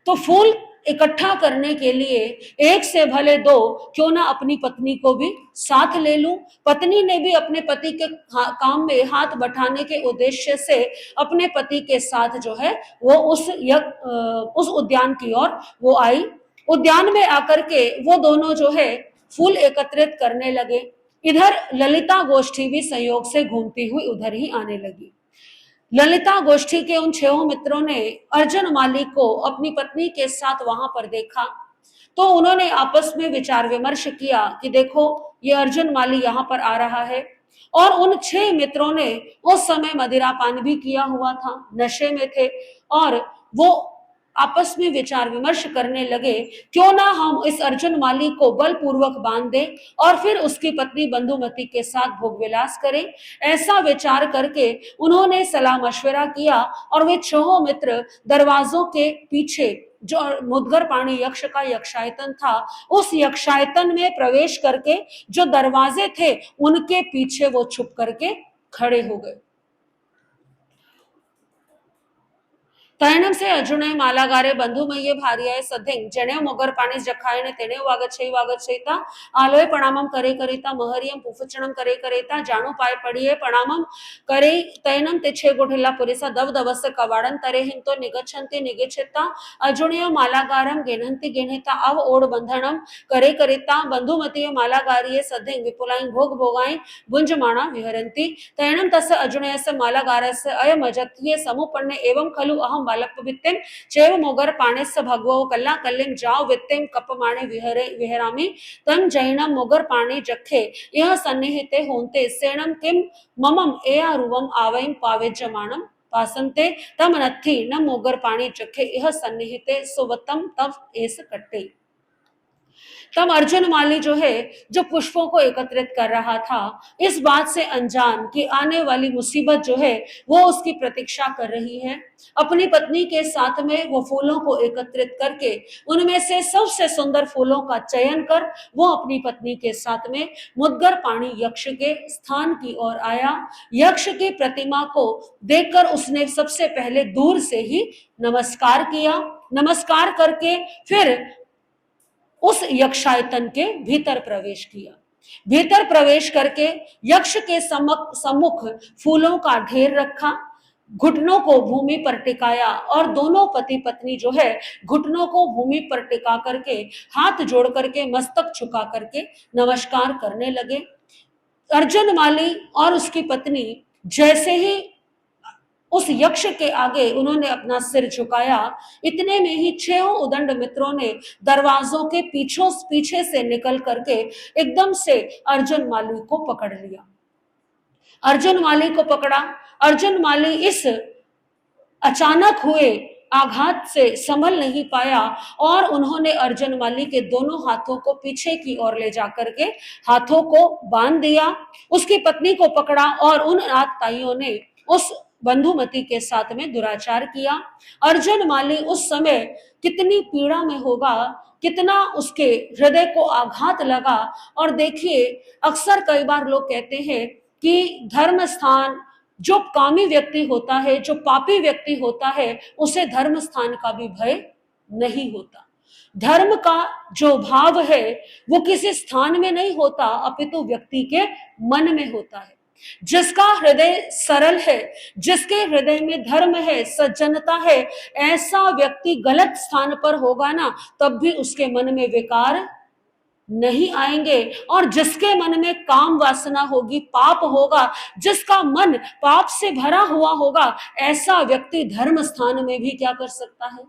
A: तो फूल इकट्ठा करने के लिए एक से भले दो, क्यों ना अपनी पत्नी को भी साथ ले लूं। पत्नी ने भी अपने पति के काम में हाथ बटाने के उद्देश्य से अपने पति के साथ जो है वो उस उद्यान की ओर वो आई। उद्यान में आकर के वो दोनों जो है फूल एकत्रित करने लगे। इधर ललिता गोष्ठी भी संयोग से घूमती हुई उधर ही आने लगी। ललिता गोष्ठी के उन 6 मित्रों ने अर्जुन माली को अपनी पत्नी के साथ वहां पर देखा, तो उन्होंने आपस में विचार विमर्श किया कि देखो ये अर्जुन माली यहाँ पर आ रहा है। और उन 6 मित्रों ने उस समय मदिरापान भी किया हुआ था, नशे में थे, और वो आपस में विचार विमर्श करने लगे, क्यों ना हम इस अर्जुन माली को बलपूर्वक बांध दें और फिर उसकी पत्नी बंधुमती के साथ भोग विलास करें। ऐसा विचार करके उन्होंने सलाह मशवरा किया और वे 6 मित्र दरवाजों के पीछे जो मुद्गर पाणी यक्ष का यक्षायतन था, उस यक्षायतन में प्रवेश करके जो दरवाजे थे उनके पीछे वो छुप करके खड़े हो गए। तैणम से अर्जुन मालागारे बंधु मये भार्याए सधिंग जने मोगर पाणी जखाय ने तेने वागच्छेता आलोय प्रणामम करे करेता महरियम पुफचणम करे करेता जाणु पाए पड़िए प्रणामम करे तैनम ते छे गोठिला पुरिसा दव दवस कवाड़न तरे हिं तो निगच्छन्ति निगच्छेता अर्जुनय मालागारम गेनन्ति गेनेता अव ओड बंधनम करे करेता बंधुमती मालागारिये सधिंग विपुलाइन भोग भोगाई भुंजमाणा विहरन्ति तैणम तस्य अर्जुनयस्य मालागारस्य अयम अजत्ये समुपन्ने एवं खलु अहम बालकवित्तिम चैव मोगर पाणेस्य भगवो कल्ला कल्लिम जाओ वित्तिम कपमाणे विहरामि तम जैनम मोगर पाणे जखे यह सन्निहिते होन्ते सेणम किम ममम एयारुवम आवैम पावेज्यमाणम पासन्ते तम नत्थि न मोगर पाणी जखे यह सन्निहिते सुवतम तव एस कट्टे। तब अर्जुन माली जो है, जो पुष्पों को एकत्रित कर रहा था, इस बात से अनजान कि आने वाली मुसीबत जो है वो उसकी प्रतीक्षा कर रही है। अपनी पत्नी के साथ में वो फूलों को एकत्रित करके उनमें से सबसे सुंदर फूलों का चयन कर वो अपनी पत्नी के साथ में मुद्गर पाणी यक्ष के स्थान की ओर आया। यक्ष की प्रतिमा को देखकर उसने सबसे पहले दूर से ही नमस्कार किया। नमस्कार करके फिर उस यक्षायतन के भीतर प्रवेश किया। भीतर प्रवेश करके यक्ष के सम्मुख फूलों का ढेर रखा, घुटनों को भूमि पर टिकाया और दोनों पति पत्नी जो है घुटनों को भूमि पर टिका करके हाथ जोड़ करके मस्तक झुका करके नमस्कार करने लगे। अर्जुन माली और उसकी पत्नी जैसे ही उस यक्ष के आगे उन्होंने अपना सिर झुकाया, इतने में ही 6 उदंड मित्रों ने दरवाजों के पीछे से निकल करके एकदम से अर्जुन माली को पकड़ लिया। अर्जुन माली को पकड़ा। अर्जुन माली इस अचानक हुए आघात से संभल नहीं पाया और उन्होंने अर्जुन माली के दोनों हाथों को पीछे की ओर ले जाकर के हाथों को बांध दिया। उसकी पत्नी को पकड़ा और उन आतताइयों ने उस बंधुमती के साथ में दुराचार किया। अर्जुन माली उस समय कितनी पीड़ा में होगा, कितना उसके हृदय को आघात लगा। और देखिए, अक्सर कई बार लोग कहते हैं कि धर्म स्थान, जो कामी व्यक्ति होता है, जो पापी व्यक्ति होता है, उसे धर्म स्थान का भी भय नहीं होता। धर्म का जो भाव है वो किसी स्थान में नहीं होता, अपितु व्यक्ति के मन में होता है। जिसका हृदय सरल है, जिसके हृदय में धर्म है, सज्जनता है, ऐसा व्यक्ति गलत स्थान पर होगा ना, तब भी उसके मन में विकार नहीं आएंगे। और जिसके मन में काम वासना होगी, पाप होगा, जिसका मन पाप से भरा हुआ होगा, ऐसा व्यक्ति धर्म स्थान में भी क्या कर सकता है?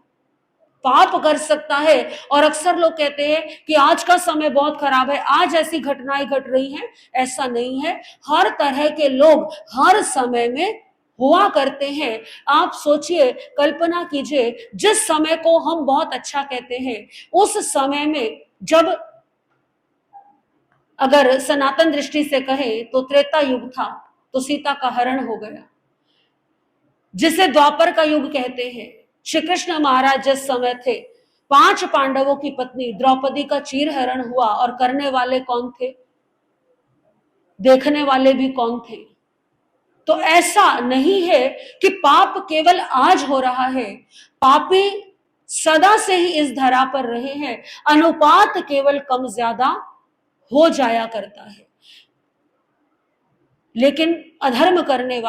A: पाप कर सकता है। और अक्सर लोग कहते हैं कि आज का समय बहुत खराब है, आज ऐसी घटनाएं घट रही हैं। ऐसा नहीं है, हर तरह के लोग हर समय में हुआ करते हैं। आप सोचिए, कल्पना कीजिए, जिस समय को हम बहुत अच्छा कहते हैं, उस समय में जब अगर सनातन दृष्टि से कहें तो त्रेता युग था, तो सीता का हरण हो गया, जिसे द्वापर का युग कहते हैं। श्री कृष्ण महाराज जिस समय थे, 5 पांडवों की पत्नी द्रौपदी का चीरहरण हुआ, और करने वाले कौन थे? देखने वाले भी कौन थे? तो ऐसा नहीं है कि पाप केवल आज हो रहा है, पापी सदा से ही इस धरा पर रहे हैं। अनुपात केवल कम ज्यादा हो जाया करता है। लेकिन अधर्म करने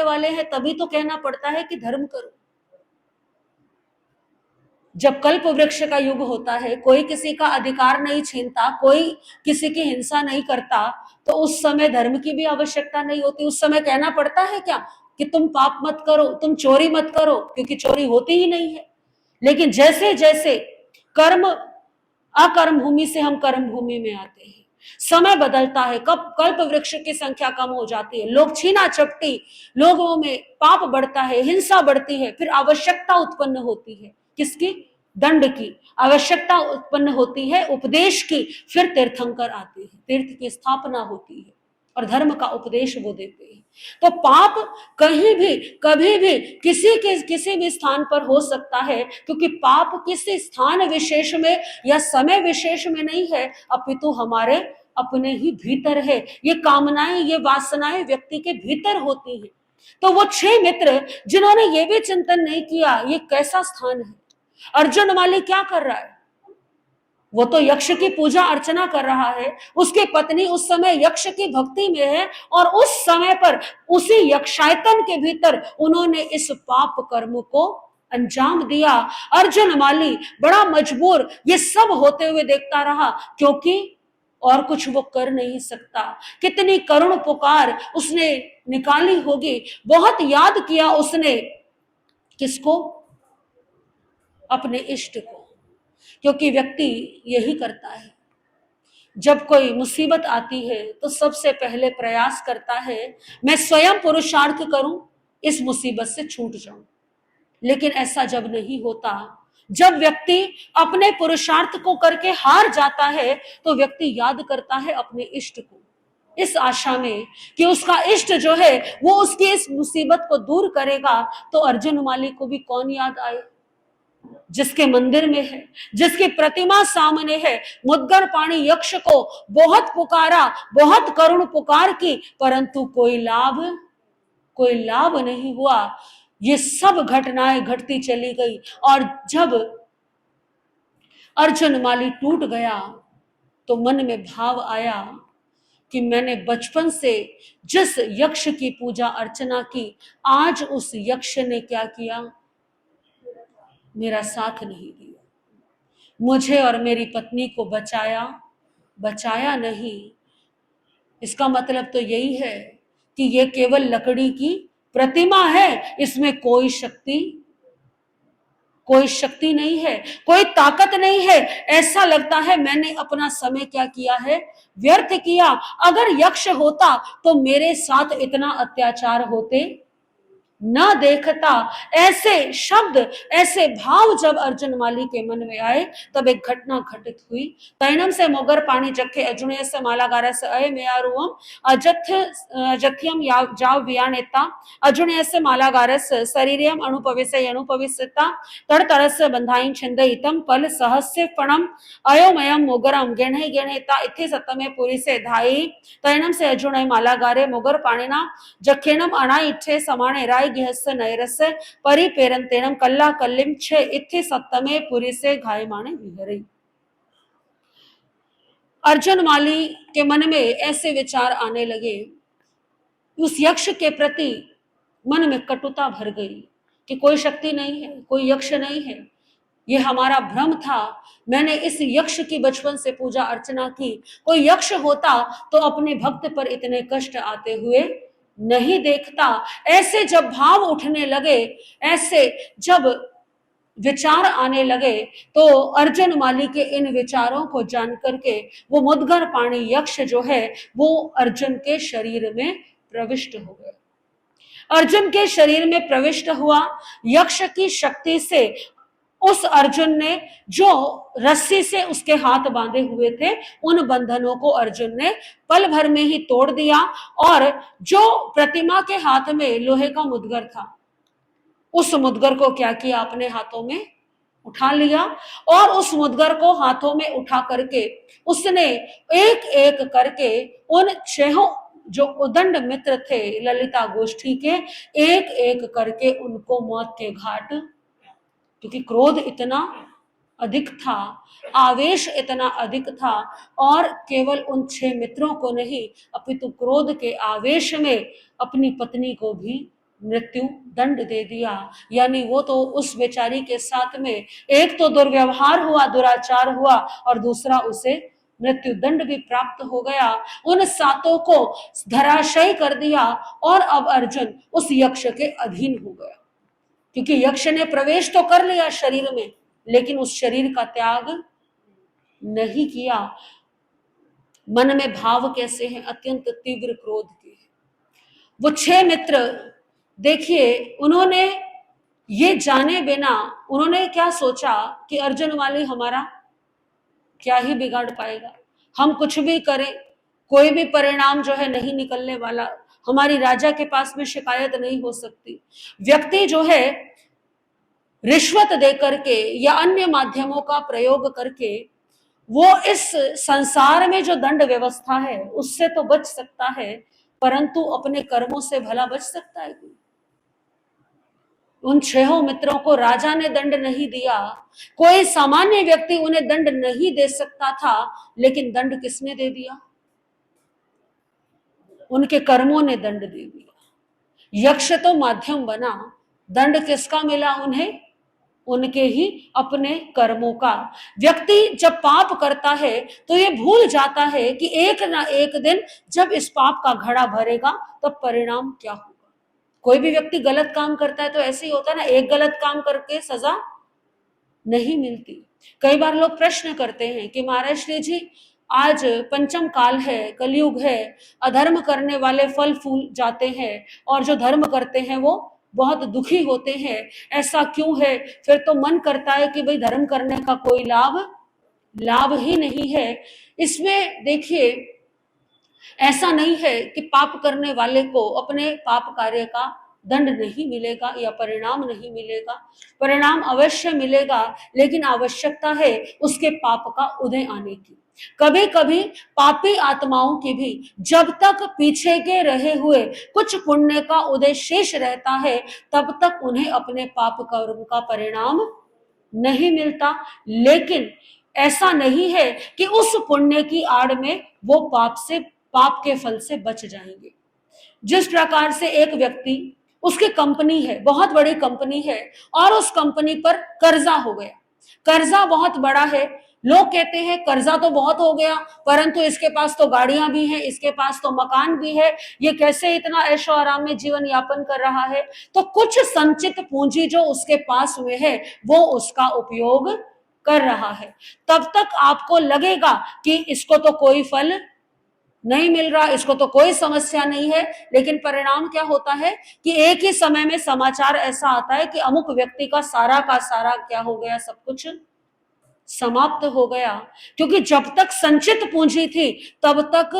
A: वाले हैं, तभी तो कहना पड़ता है कि धर्म करो। जब कल्प वृक्ष का युग होता है, कोई किसी का अधिकार नहीं छीनता, कोई किसी की हिंसा नहीं करता, तो उस समय धर्म की भी आवश्यकता नहीं होती। उस समय कहना पड़ता है क्या कि तुम पाप मत करो, तुम चोरी मत करो, क्योंकि चोरी होती ही नहीं है। लेकिन जैसे जैसे कर्म अकर्म भूमि से हम कर्म भूमि में आते हैं, समय बदलता है, कब कल्प वृक्ष की संख्या कम हो जाती है, लोग छीना चपटी, लोगों में पाप बढ़ता है, हिंसा बढ़ती है, फिर आवश्यकता उत्पन्न होती है। किसकी? दंड की आवश्यकता उत्पन्न होती है, उपदेश की। फिर तीर्थंकर आते हैं, तीर्थ की स्थापना होती है। और धर्म का उपदेश वो देते हैं। तो पाप कहीं भी कभी भी किसी भी स्थान पर हो सकता है, क्योंकि पाप किसी स्थान विशेष में या समय विशेष में नहीं है, अपितु हमारे अपने ही भीतर है। ये कामनाएं, ये वासनाएं व्यक्ति के भीतर होती हैं। तो वो 6 मित्र जिन्होंने ये भी चिंतन नहीं किया ये कैसा स्थान है। अर्जुन माली क्या कर रहा है? वो तो यक्ष की पूजा अर्चना कर रहा है, उसकी पत्नी उस समय यक्ष की भक्ति में है, और उस समय पर उसी यक्षायतन के भीतर उन्होंने इस पाप कर्म को अंजाम दिया। अर्जुन माली बड़ा मजबूर ये सब होते हुए देखता रहा, क्योंकि और कुछ वो कर नहीं सकता। कितनी करुण पुकार उसने निकाली होगी, बहुत याद किया उसने, किसको? अपने इष्ट को। क्योंकि व्यक्ति यही करता है, जब कोई मुसीबत आती है तो सबसे पहले प्रयास करता है मैं स्वयं पुरुषार्थ करूं, इस मुसीबत से छूट जाऊं। लेकिन ऐसा जब नहीं होता, जब व्यक्ति अपने पुरुषार्थ को करके हार जाता है, तो व्यक्ति याद करता है अपने इष्ट को, इस आशा में कि उसका इष्ट जो है वो उसकी इस मुसीबत को दूर करेगा। तो अर्जुन माली को भी कौन याद आए? जिसके मंदिर में है, जिसकी प्रतिमा सामने है। मुद्गर पाणी यक्ष को बहुत पुकारा, बहुत करुण पुकार की, परंतु कोई लाभ नहीं हुआ। ये सब घटनाएं घटती चली गई, और जब अर्जुन माली टूट गया तो मन में भाव आया कि मैंने बचपन से जिस यक्ष की पूजा अर्चना की, आज उस यक्ष ने क्या किया? मेरा साथ नहीं दिया, मुझे और मेरी पत्नी को बचाया नहीं। इसका मतलब तो यही है कि ये केवल लकड़ी की प्रतिमा है, इसमें कोई शक्ति नहीं है, कोई ताकत नहीं है। ऐसा लगता है मैंने अपना समय क्या किया है? व्यर्थ किया। अगर यक्ष होता तो मेरे साथ इतना अत्याचार होते न देखता। ऐसे शब्द, ऐसे भाव जब अर्जुन माली के मन में आए, तब एक घटना घटित हुई। तैनम से मोगर पानी जखे अर्जुन से मालागार से अय मेयारुवम अजथ्यम जाव वियानेता अर्जुन से मालागार से शरीरम अनुपविसता तड़ तरस बंधाई छिंदयितम पल सहस्य फणम अयोमयम मोगरम गेणेता इत्थे सतमे पुरी से धाई तैनम से अर्जुन मालागारे मोगर पाणिना जखेणम अणा इच्छे समाणे राय गिहस्य नैरस्य परिपेरंतेणम कल्ला कल्लिम छे इत्थे सत्तमे पुरी से घायमाने विहरी। अर्जुन माली के मन में ऐसे विचार आने लगे, उस यक्ष के प्रति मन में कटुता भर गई कि कोई शक्ति नहीं है, कोई यक्ष नहीं है, ये हमारा भ्रम था। मैंने इस यक्ष की बचपन से पूजा अर्चना की, कोई यक्ष होता तो अपने भक्त पर इतने कष्ट आते हुए नहीं देखता। ऐसे जब भाव उठने लगे, ऐसे जब विचार आने लगे, तो अर्जुन माली के इन विचारों को जान करके वो मुद्गर पाणी यक्ष जो है वो अर्जुन के शरीर में प्रविष्ट हो गए। अर्जुन के शरीर में प्रविष्ट हुआ। यक्ष की शक्ति से उस अर्जुन ने जो रस्सी से उसके हाथ बांधे हुए थे, उन बंधनों को अर्जुन ने पल भर में ही तोड़ दिया, और जो प्रतिमा के हाथ में लोहे का मुद्गर था, उस मुद्गर को क्या किया? अपने हाथों में उठा लिया, और उस मुद्गर को हाथों में उठा करके उसने एक एक करके उन 6 जो उदंड मित्र थे ललिता गोष्ठी के, एक एक करके उनको मौत के घाट, क्योंकि क्रोध इतना अधिक था, आवेश इतना अधिक था, और केवल उन 6 मित्रों को नहीं, अपितु क्रोध के आवेश में अपनी पत्नी को भी मृत्यु दंड दे दिया। यानी वो तो उस बेचारी के साथ में एक तो दुर्व्यवहार हुआ, दुराचार हुआ, और दूसरा उसे मृत्यु दंड भी प्राप्त हो गया। उन 7 को धराशयी कर दिया, और अब अर्जुन उस यक्ष के अधीन हो गया, क्योंकि यक्ष ने प्रवेश तो कर लिया शरीर में, लेकिन उस शरीर का त्याग नहीं किया। मन में भाव कैसे हैं? अत्यंत तीव्र क्रोध के। वो 6 मित्र, देखिए, उन्होंने ये जाने बिना उन्होंने क्या सोचा कि अर्जुन वाले हमारा क्या ही बिगाड़ पाएगा, हम कुछ भी करें कोई भी परिणाम जो है नहीं निकलने वाला, हमारी राजा के पास में शिकायत नहीं हो सकती। व्यक्ति जो है रिश्वत दे करके या अन्य माध्यमों का प्रयोग करके वो इस संसार में जो दंड व्यवस्था है उससे तो बच सकता है, परंतु अपने कर्मों से भला बच सकता है? उन 6 मित्रों को राजा ने दंड नहीं दिया, कोई सामान्य व्यक्ति उन्हें दंड नहीं दे सकता था, लेकिन दंड किसने दे दिया? उनके कर्मों ने दंड दे दिया। यक्ष तो माध्यम बना, दंड किसका मिला उन्हें? उनके ही अपने कर्मों का। व्यक्ति जब पाप करता है तो ये भूल जाता है कि एक ना एक दिन जब इस पाप का घड़ा भरेगा तब परिणाम क्या होगा। कोई भी व्यक्ति गलत काम करता है तो ऐसे ही होता है ना, एक गलत काम करके सजा नहीं मिलती। कई बार लोग प्रश्न करते हैं कि महाराज श्री जी आज पंचम काल है, कलयुग है, अधर्म करने वाले फल फूल जाते हैं और जो धर्म करते हैं वो बहुत दुखी होते हैं, ऐसा क्यों है? फिर तो मन करता है कि भाई धर्म करने का कोई लाभ ही नहीं है। इसमें देखिए, ऐसा नहीं है कि पाप करने वाले को अपने पाप कार्य का दंड नहीं मिलेगा या परिणाम नहीं मिलेगा। परिणाम अवश्य मिलेगा, लेकिन आवश्यकता है उसके पाप का उदय आने की। कभी कभी पापी आत्माओं की भी जब तक पीछे के रहे हुए कुछ पुण्य का उदय शेष रहता है तब तक उन्हें अपने पाप कर्म का परिणाम नहीं मिलता। लेकिन ऐसा नहीं है कि उस पुण्य की आड़ में वो पाप के फल से बच जाएंगे। जिस प्रकार से एक व्यक्ति, उसकी कंपनी है, बहुत बड़ी कंपनी है और उस कंपनी पर कर्जा हो गया, कर्जा बहुत बड़ा है। लोग कहते हैं कर्जा तो बहुत हो गया, परंतु इसके पास तो गाड़ियां भी हैं, इसके पास तो मकान भी है, ये कैसे इतना ऐशो आराम में जीवन यापन कर रहा है? तो कुछ संचित पूंजी जो उसके पास में है वो उसका उपयोग कर रहा है। तब तक आपको लगेगा कि इसको तो कोई फल नहीं मिल रहा, इसको तो कोई समस्या नहीं है, लेकिन परिणाम क्या होता है कि एक ही समय में समाचार ऐसा आता है कि अमुक व्यक्ति का सारा क्या हो गया, सब कुछ समाप्त हो गया। क्योंकि जब तक संचित पूंजी थी तब तक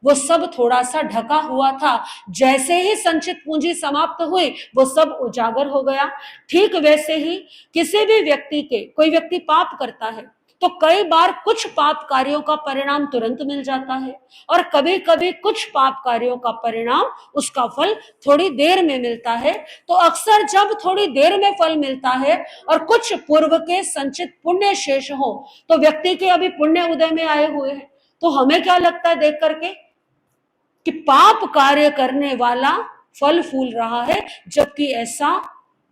A: वो सब थोड़ा सा ढका हुआ था, जैसे ही संचित पूंजी समाप्त हुई वो सब उजागर हो गया। ठीक वैसे ही किसी भी व्यक्ति के, कोई व्यक्ति पाप करता है तो कई बार कुछ पाप कार्यों का परिणाम तुरंत मिल जाता है और कभी कभी कुछ पाप कार्यों का परिणाम, उसका फल थोड़ी देर में मिलता है। तो अक्सर जब थोड़ी देर में फल मिलता है और कुछ पूर्व के संचित पुण्य शेष हो, तो व्यक्ति के अभी पुण्य उदय में आए हुए हैं, तो हमें क्या लगता है देख करके कि पाप कार्य करने वाला फल फूल रहा है, जबकि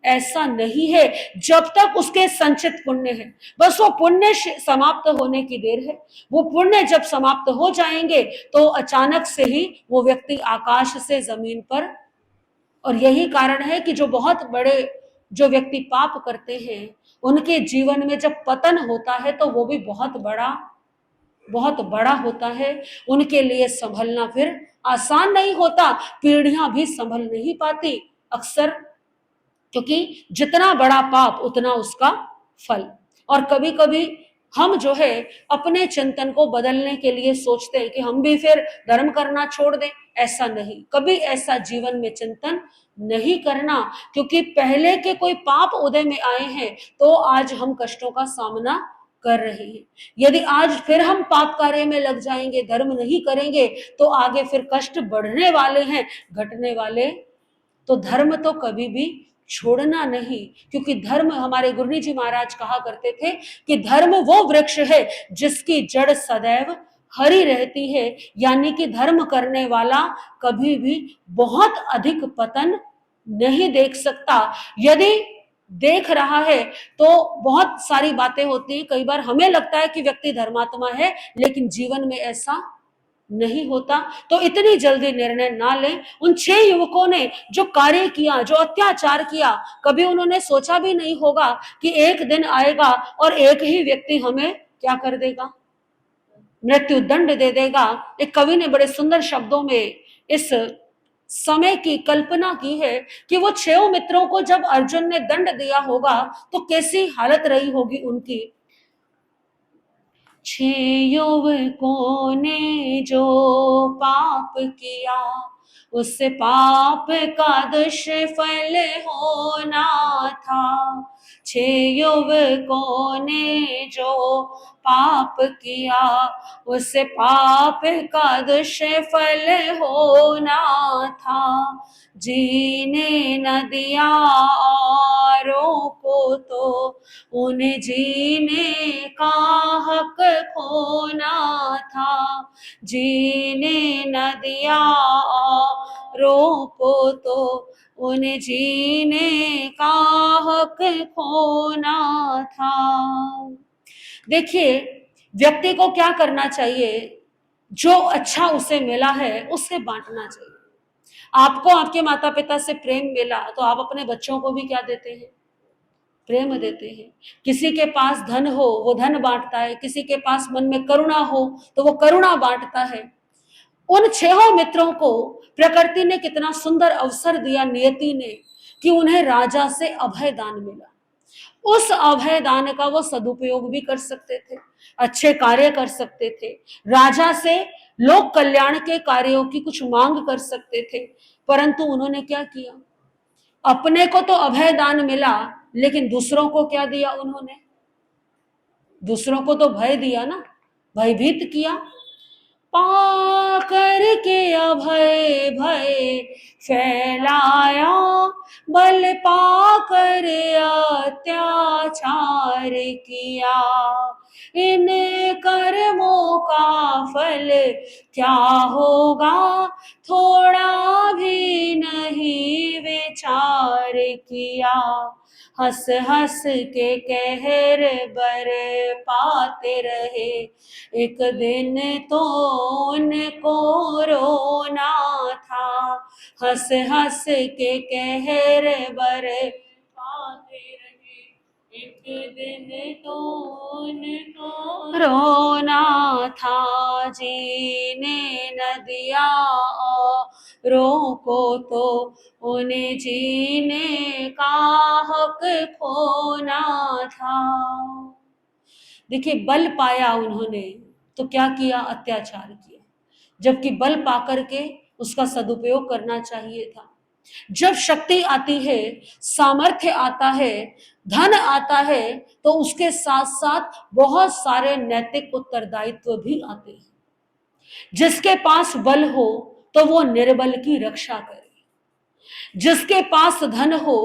A: ऐसा नहीं है। जब तक उसके संचित पुण्य है, बस वो पुण्य समाप्त होने की देर है। वो पुण्य जब समाप्त हो जाएंगे तो अचानक से ही वो व्यक्ति आकाश से जमीन पर। और यही कारण है कि जो बहुत बड़े जो व्यक्ति पाप करते हैं उनके जीवन में जब पतन होता है तो वो भी बहुत बड़ा होता है। उनके लिए संभलना फिर आसान नहीं होता, पीढ़ियां भी संभल नहीं पाती अक्सर, क्योंकि जितना बड़ा पाप उतना उसका फल। और कभी कभी हम जो है अपने चिंतन को बदलने के लिए सोचते हैं कि हम भी फिर धर्म करना छोड़ दें। ऐसा नहीं, कभी ऐसा जीवन में चिंतन नहीं करना, क्योंकि पहले के कोई पाप उदय में आए हैं तो आज हम कष्टों का सामना कर रहे हैं। यदि आज फिर हम पाप कार्य में लग जाएंगे, धर्म नहीं करेंगे, तो आगे फिर कष्ट बढ़ने वाले हैं, घटने वाले। तो धर्म तो कभी भी छोड़ना नहीं, क्योंकि धर्म, हमारे गुरुजी जी महाराज कहा करते थे कि धर्म वो वृक्ष है जिसकी जड़ सदैव हरी रहती है। यानी कि धर्म करने वाला कभी भी बहुत अधिक पतन नहीं देख सकता। यदि देख रहा है तो बहुत सारी बातें होती हैं। कई बार हमें लगता है कि व्यक्ति धर्मात्मा है, लेकिन जीवन में ऐसा नहीं होता। तो इतनी जल्दी निर्णय ना लें। उन 6 युवकों ने जो कार्य किया, जो अत्याचार किया, कभी उन्होंने सोचा भी नहीं होगा कि एक दिन आएगा और एक ही व्यक्ति हमें क्या कर देगा, मृत्यु दंड दे देगा। एक कवि ने बड़े सुंदर शब्दों में इस समय की कल्पना की है कि वो 6 मित्रों को जब अर्जुन ने दंड दिया होगा तो कैसी हालत रही होगी उनकी। छह युवकों ने जो पाप किया, उस पाप का दुष्फल होना था। छह युवकों ने जो पाप किया, उस पाप का दुष्फल होना था। जीने न दिया औरों को तो उन्हें जीने का हक खोना था। जीने न दिया औरों को तो उन्हें जीने का हक खोना था। देखिए, व्यक्ति को क्या करना चाहिए? जो अच्छा उसे मिला है उसे बांटना चाहिए। आपको आपके माता पिता से प्रेम मिला तो आप अपने बच्चों को भी क्या देते हैं? प्रेम देते हैं। किसी के पास धन हो वो धन बांटता है, किसी के पास मन में करुणा हो तो वो करुणा बांटता है। उन छहों मित्रों को प्रकृति ने कितना सुंदर अवसर दिया, नियति ने, कि उन्हें राजा से अभय दान मिला। उस अभय दान का वो सदुपयोग भी कर सकते थे, अच्छे कार्य कर सकते थे, राजा से लोक कल्याण के कार्यों की कुछ मांग कर सकते थे। परंतु उन्होंने क्या किया? अपने को तो अभय दान मिला, लेकिन दूसरों को क्या दिया उन्होंने? दूसरों को तो भय दिया ना, भयभीत किया। पाकर के अभय भय फैलाया, बल पाकर अत्याचार किया। इन कर्मों का फल क्या होगा, थोड़ा भी नहीं विचार किया। हंस हंस के कहर बर पाते रहे, एक दिन तो उनको रोना था। हंस हंस के कहर बर पाते रहे, एक दिन तो उनको रोना था। जीने न दिया औरों को तो उन्हें जीने का हक खोना था। देखिए, बल पाया उन्होंने तो क्या किया? अत्याचार किया। जबकि बल पाकर के उसका सदुपयोग करना चाहिए था। जब शक्ति आती है, सामर्थ्य आता है, धन आता है, तो उसके साथ साथ बहुत सारे नैतिक उत्तरदायित्व भी आते हैं। जिसके पास बल हो तो वो निर्बल की रक्षा करे, जिसके पास धन हो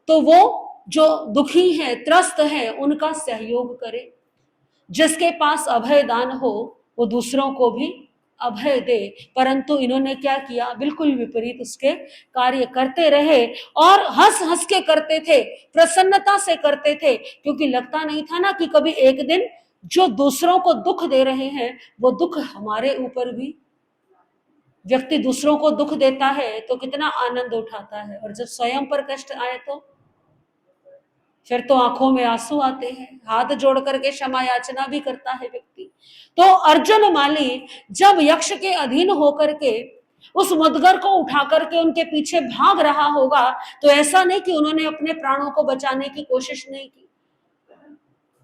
A: तो वो जो दुखी है, त्रस्त है, उनका सहयोग करे, जिसके पास अभय दान हो वो दूसरों को भी अभय दे। परंतु इन्होंने क्या किया? बिल्कुल विपरीत उसके कार्य करते रहे, और हंस हंस के करते थे, प्रसन्नता से करते थे, क्योंकि लगता नहीं था ना कि कभी एक दिन जो दूसरों को दुख दे रहे हैं वो दुख हमारे ऊपर भी। व्यक्ति दूसरों को दुख देता है तो कितना आनंद उठाता है, और जब स्वयं पर कष्ट आए तो फिर तो आंखों में आंसू आते हैं, हाथ जोड़ करके क्षमा याचना भी करता है व्यक्ति। तो अर्जुन माली जब यक्ष के अधीन होकर के उस मुदगर को उठा करके उनके पीछे भाग रहा होगा, तो ऐसा नहीं कि उन्होंने अपने प्राणों को बचाने की कोशिश नहीं की,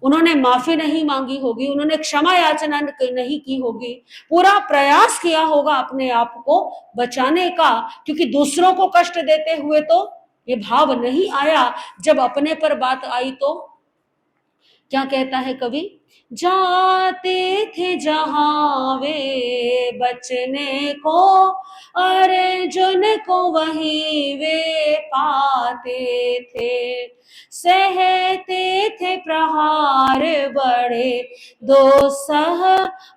A: उन्होंने माफी नहीं मांगी होगी, उन्होंने क्षमा याचना नहीं की होगी, पूरा प्रयास किया होगा अपने आप को बचाने का, क्योंकि दूसरों को कष्ट देते हुए तो ये भाव नहीं आया। जब अपने पर बात आई तो क्या कहता है कवि? जाते थे जहां वे बचने को, अर्जुन को वहीं वे पाते थे। सहते थे प्रहार बड़े दो सह,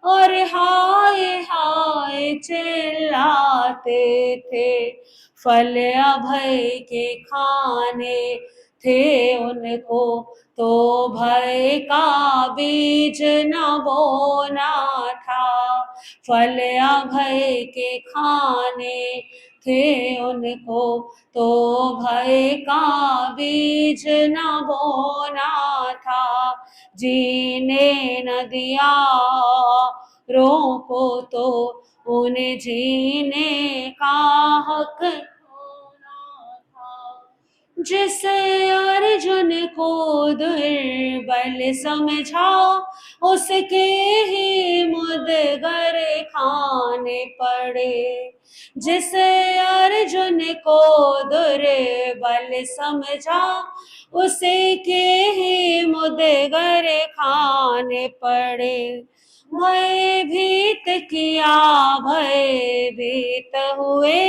A: और हाय हाय चिल्लाते थे। फल अभय के खाने थे उनको, तो भय का बीज न बोना था। फल अभय के खाने थे उनको, तो भय का बीज न बोना था। जीने न दिया औरों को तो उन्हें जीने का हक जिस अर्जुन को दुर्बल समझा, उसके ही मुदगर खाने पड़े। जिस अर्जुन को दुर्बल समझा, उसे के ही मुदगर खाने पड़े। भयभीत किया भयभीत हुए,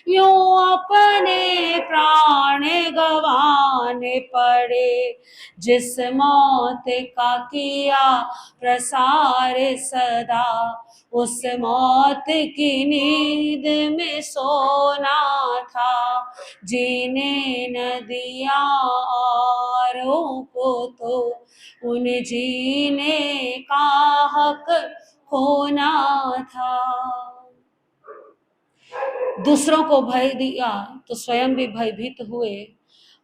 A: यूं अपने प्राण गवाने पड़े। जिस मौत का किया प्रसार सदा, उस मौत की नींद में सोना था। जीने न दिया औरों को, तो उन जीने का हक होना था। दूसरों को भय दिया तो स्वयं भी भयभीत हुए।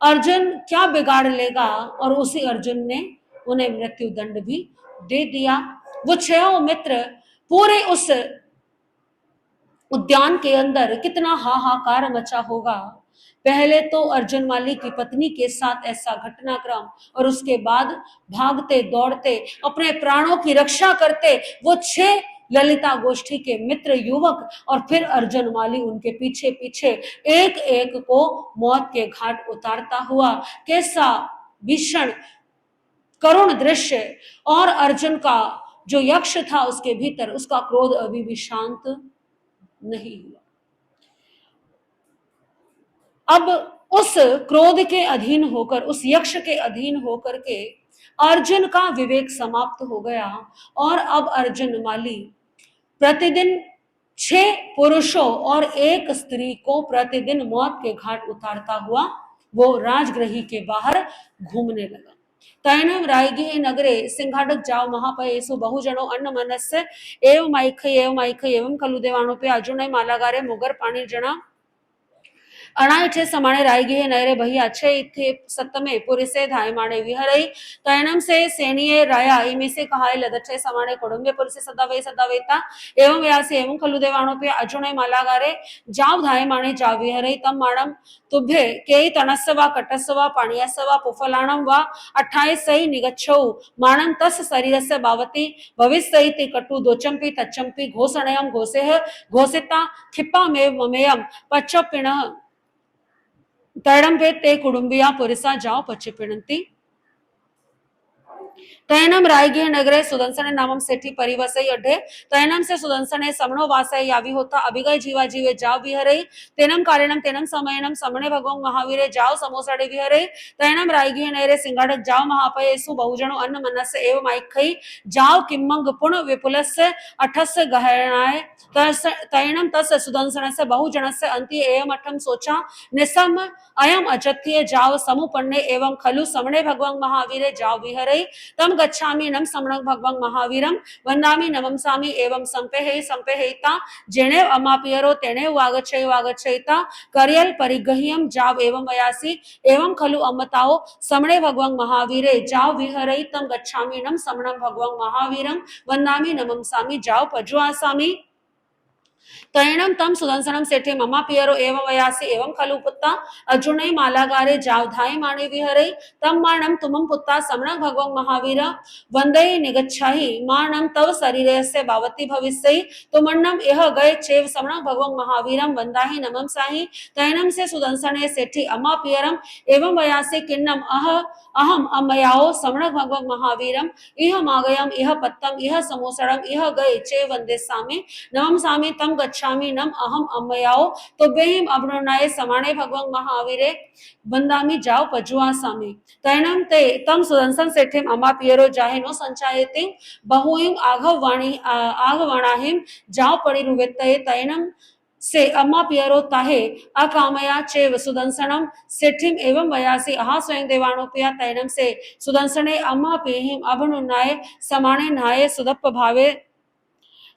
A: अर्जुन क्या बिगाड़ लेगा, और उसी अर्जुन ने उन्हें मृत्यु दंड भी दे दिया। वो छह मित्र पूरे उस उद्यान के अंदर कितना हाहाकार मचा होगा। पहले तो अर्जुन माली की पत्नी के साथ ऐसा घटनाक्रम, और उसके बाद भागते दौड़ते अपने प्राणों की रक्षा करते वो छह ललिता गोष्ठी के मित्र युवक, और फिर अर्जुन माली उनके पीछे पीछे एक एक को मौत के घाट उतारता हुआ। कैसा भीषण करुण दृश्य। और अर्जुन का जो यक्ष था उसके भीतर, उसका क्रोध अभी भी शांत नहीं हुआ। अब उस क्रोध के अधीन होकर, उस यक्ष के अधीन होकर के अर्जुन का विवेक समाप्त हो गया। और अब अर्जुन माली प्रतिदिन 6 पुरुषों और एक स्त्री को प्रतिदिन मौत के घाट उतारता हुआ वो राजगृह के बाहर घूमने लगा। तैनम रायगिह नगरे सिंहाडक जाव महापयेसु बहुजनो अन्न मनस्य एवं माइख एवं खलु देवाणोपे अर्जुन मालागारे मुगर पाणी जना अणाइठे समाणे रायगिहे नयरे भैया छे इथे सतमे पुरिसे धाय माणे विहरई। तैनम से सेनिये राया इमिसे कहाय लदच्छे समाणे कोडुंबे पुरिसे सदा वेता एवं व्यासी एवं खलु देवाणो पे अर्जुने मालागारे जाव धाय माणे जाव विहरई। तम माणम तुभ्ये केई तणस्सवा कटस्सवा पाणियस्सवा पुफलाणम वा 28 सही निगच्छौ माणम तस शरीरस्य बावती भविष्यति कटु दोचंपी तच्चंपी घोषणयम घोषेह घोषिता खिप्पामेव ममेयम पच्चपिणः तैणम ते कुडुंबिया पुरिसा जाओ पच्चिपिणंती। तैनम रायगिह नगरे सुदंसने नामम सेठी परिवसई अड्ढे। तैनम से सुदंसने समणो वासय यावी होता अभिगय जीवा जीवे जाव विहरई। तेनम कारणम तेनम समयनम समणे भगवं महावीरे जाव समोसड़े विहरई। तैनम रायगिह नगरे सिंगाड़क जाव महापयेसु बहुजनो अन्न मनस्य एव माइखई जाव किम्मंग पुण विपुलस्य अठस्य गहनाय। तैनम तस् सुदंसनस्य बहुजनस्य अंति एवं अठम सोचा निसम अयम अजत्य जाव समुपन्ने एवं खलु समणे भगवं महावीरे जाव विहरई। तम गच्छामि नम समणं भगवं महावीरम वंदामि नमंसामि एवं संपेहिता जेने अमापियरो तेने वागच्छयिता करियल परिगह्यम जाव एवं वयासी एवं खलु अमताओ समणे भगवं महावीरे जाव विहरई। तम गच्छामि नम समणं भगवं महावीरम वंदामि नमंसामि जाव पज्वासामि। तैणम तम सुदंसनम सेठे ममा पियरो एवं वयासी एवं खलु पुत्ता अर्जुने मालागारे जाव धाय माणे विहरई। तम माणम तुमम पुत्ता समण भगवं महावीरा वंदे निगच्छाहि माणम तव शरीरस्य बावती भविष्यति तुमन्नम यह गए चेव समण भगवं महावीरम वंदाहि नमम साहि। तैनम से सुदंसने सेठी अमा पियरम एवं वयासी किन्नम अहम अमयाओ समण भगवं महावीरम इह मागयम इह पत्तम इह समोसड़म इह गए चे वंदे सामे नमम सामे तम गच्छामि नम अहम अम्मयाओ तो बेहिम अब्रुनाय समाणे भगवं महावीरे बंदामी जाओ पजुआ सामे। तैनम ते तम सुदंसन सेठिम अमा पियरो जाहे नो संचायते बहुइम आघवाणाहिम जाओ परिरुवेत्तये। तैनम से अम्मा पियरो ताहे अकामया चेव सुदंसनम सेठिम एवं वयासी अहा स्वयं देवाणोपिया। तैनम से सुदंसने अम्मा पेहिम अभनुनाय समाणे नाये सुदप्प भावे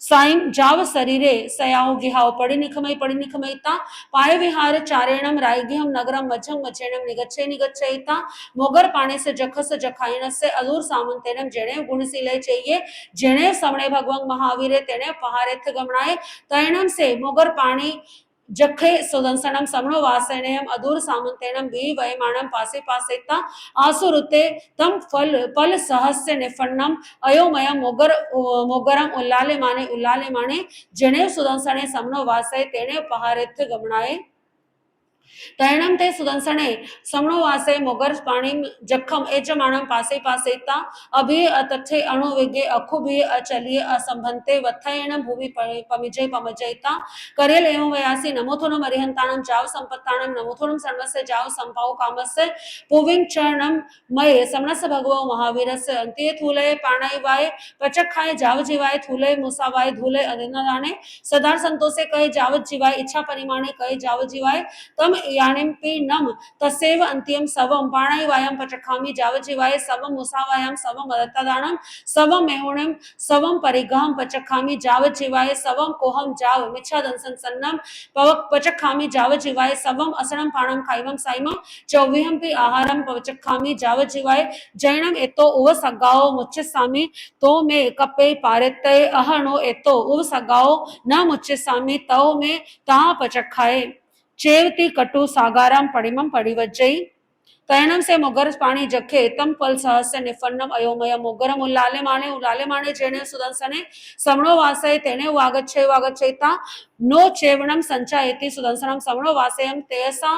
A: साइम जाव शरीरे सयाओ गिहाओ पड़ी निखमयिता पाय विहार चारेणम रायगिहम नगरम मध्यम मचेणम निगच्छयिता मोगर पाणे से जखस जखाइनस से अदूर सामंतेनम जेणे गुणशीले चाहिए जेणे समणे भगवं महावीरे तेने पहारेथ गमनाए। तैणम से मोगर पाणी जखे सुदंसनम समणो वासेनेयम अदूर सामंतेनम वी वयमाणम पासे पासेता आसुरुते तम पल सहस्य निफन्नम अयोमयम मोगरम उल्लाले माने जने सुदंसने समणो वासे तेने पहारेथ गमनाए तैणम ते सुदंसने समणो वासे मोगर पाणिम जखम एजमाणम पासे पासेता अभि अतथे अणुविगे अखुभि अचलिए असंभंते वथयण भूमि पमिजय पमजयता करेल एवं वयासी नमोथुनम अरिहंताणम जाव संपत्ताणम नमोथुनम सर्वस्य जाव संपाव कामस्य पुविं चरणम मये समनस भगवो महावीरस्य अंते थूले पाणई वाय पचखाय जाव जीवाय थूले मुसावाय धूले अधिनदाने सदार संतोषे कहे जावत जीवाय इच्छा परिमाणे कहे जाव जीवाय तम यानिम्पि नम तसेव अंत्यम सवम पाणई वायम पचखामी जावजीवाय सवम मुसावायम सवम अदत्तदानम सवम मेहुणम सवम परिगहम पचखामी जावजीवाय सवम कोहम जाव मिच्छा दंसन सन्नम पवक पचखामी जावजीवाय सवम असणम पाणम खाइवम साइमम चौविहम पि आहारम पचखामी जावजीवाय जैनम एतो उव सगाओ मुच्चसामी तो में कपे पारेतय अहनो एतो उव सगाओ न मुच्चसामी तो में ता पचखाए चेवती कटु सागाराम पड़िमम पड़िवज्जई तैणम से मोगर पाणी जखे तम पल सहस्य निफन्नम अयोमय मोगरम उल्लाले माने जेने सुदंसने समणो वासय तेने वागच्छेता नो चेवणम संचायति सुदंसनम समणो वासयम तेयसा